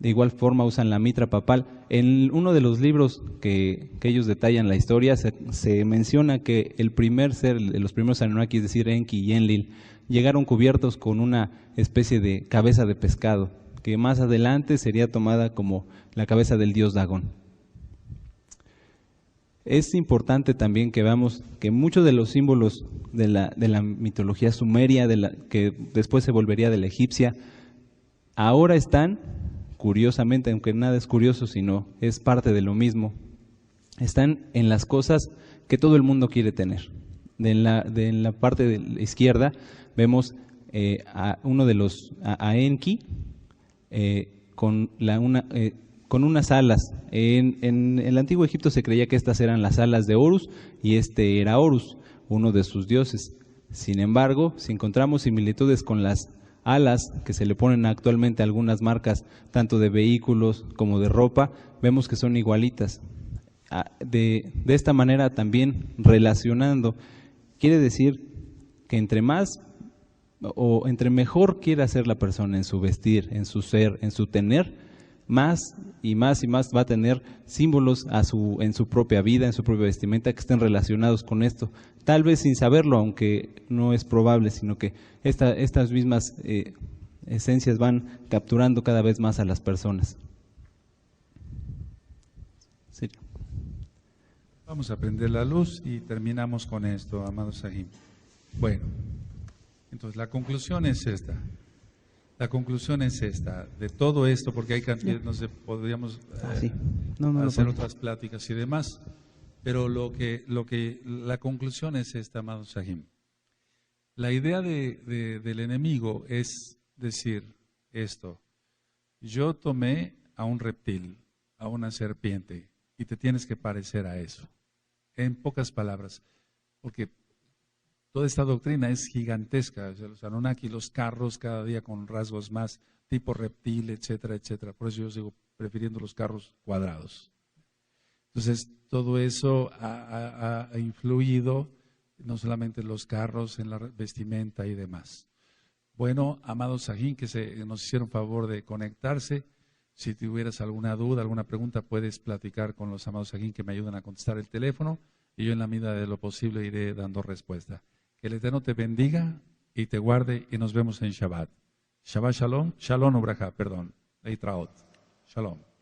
de igual forma usan la mitra papal. En uno de los libros que ellos detallan la historia, se menciona que el primer ser, los primeros Anunnaki, es decir, Enki y Enlil, llegaron cubiertos con una especie de cabeza de pescado, que más adelante sería tomada como la cabeza del dios Dagón. Es importante también que veamos que muchos de los símbolos de la mitología sumeria, que después se volvería de la egipcia, ahora están, curiosamente, aunque nada es curioso, sino es parte de lo mismo, están en las cosas que todo el mundo quiere tener. En la parte de la izquierda vemos a Enki con unas alas. En el antiguo Egipto se creía que estas eran las alas de Horus y este era Horus, uno de sus dioses. Sin embargo, si encontramos similitudes con las alas que se le ponen actualmente a algunas marcas, tanto de vehículos como de ropa, vemos que son igualitas. De esta manera también relacionando, quiere decir que entre mejor quiera ser la persona en su vestir, en su ser, en su tener, más y más va a tener símbolos en su propia vida, en su propia vestimenta, que estén relacionados con esto, tal vez sin saberlo, aunque no es probable, sino que estas mismas esencias van capturando cada vez más a las personas. Sí. Vamos a prender la luz y terminamos con esto, amados Sahim. Bueno, entonces la conclusión es esta. La conclusión es esta, de todo esto, porque hay cantidad, no sé, podríamos hacer otras pláticas y demás, pero la conclusión es esta, amado Sahim. La idea del enemigo es decir esto: yo tomé a un reptil, a una serpiente, y te tienes que parecer a eso. En pocas palabras, porque toda esta doctrina es gigantesca. O sea, los Anunnaki, los carros cada día con rasgos más tipo reptil, etcétera, etcétera. Por eso yo sigo prefiriendo los carros cuadrados. Entonces, todo eso ha influido, no solamente en los carros, en la vestimenta y demás. Bueno, amados Sajín, que nos hicieron favor de conectarse, si tuvieras alguna duda, alguna pregunta, puedes platicar con los amados Sajín que me ayudan a contestar el teléfono y yo en la medida de lo posible iré dando respuesta. Que el Eterno te bendiga y te guarde y nos vemos en Shabbat. Shabbat Shalom, Shalom Ubraja, perdón, Leitraot. Shalom.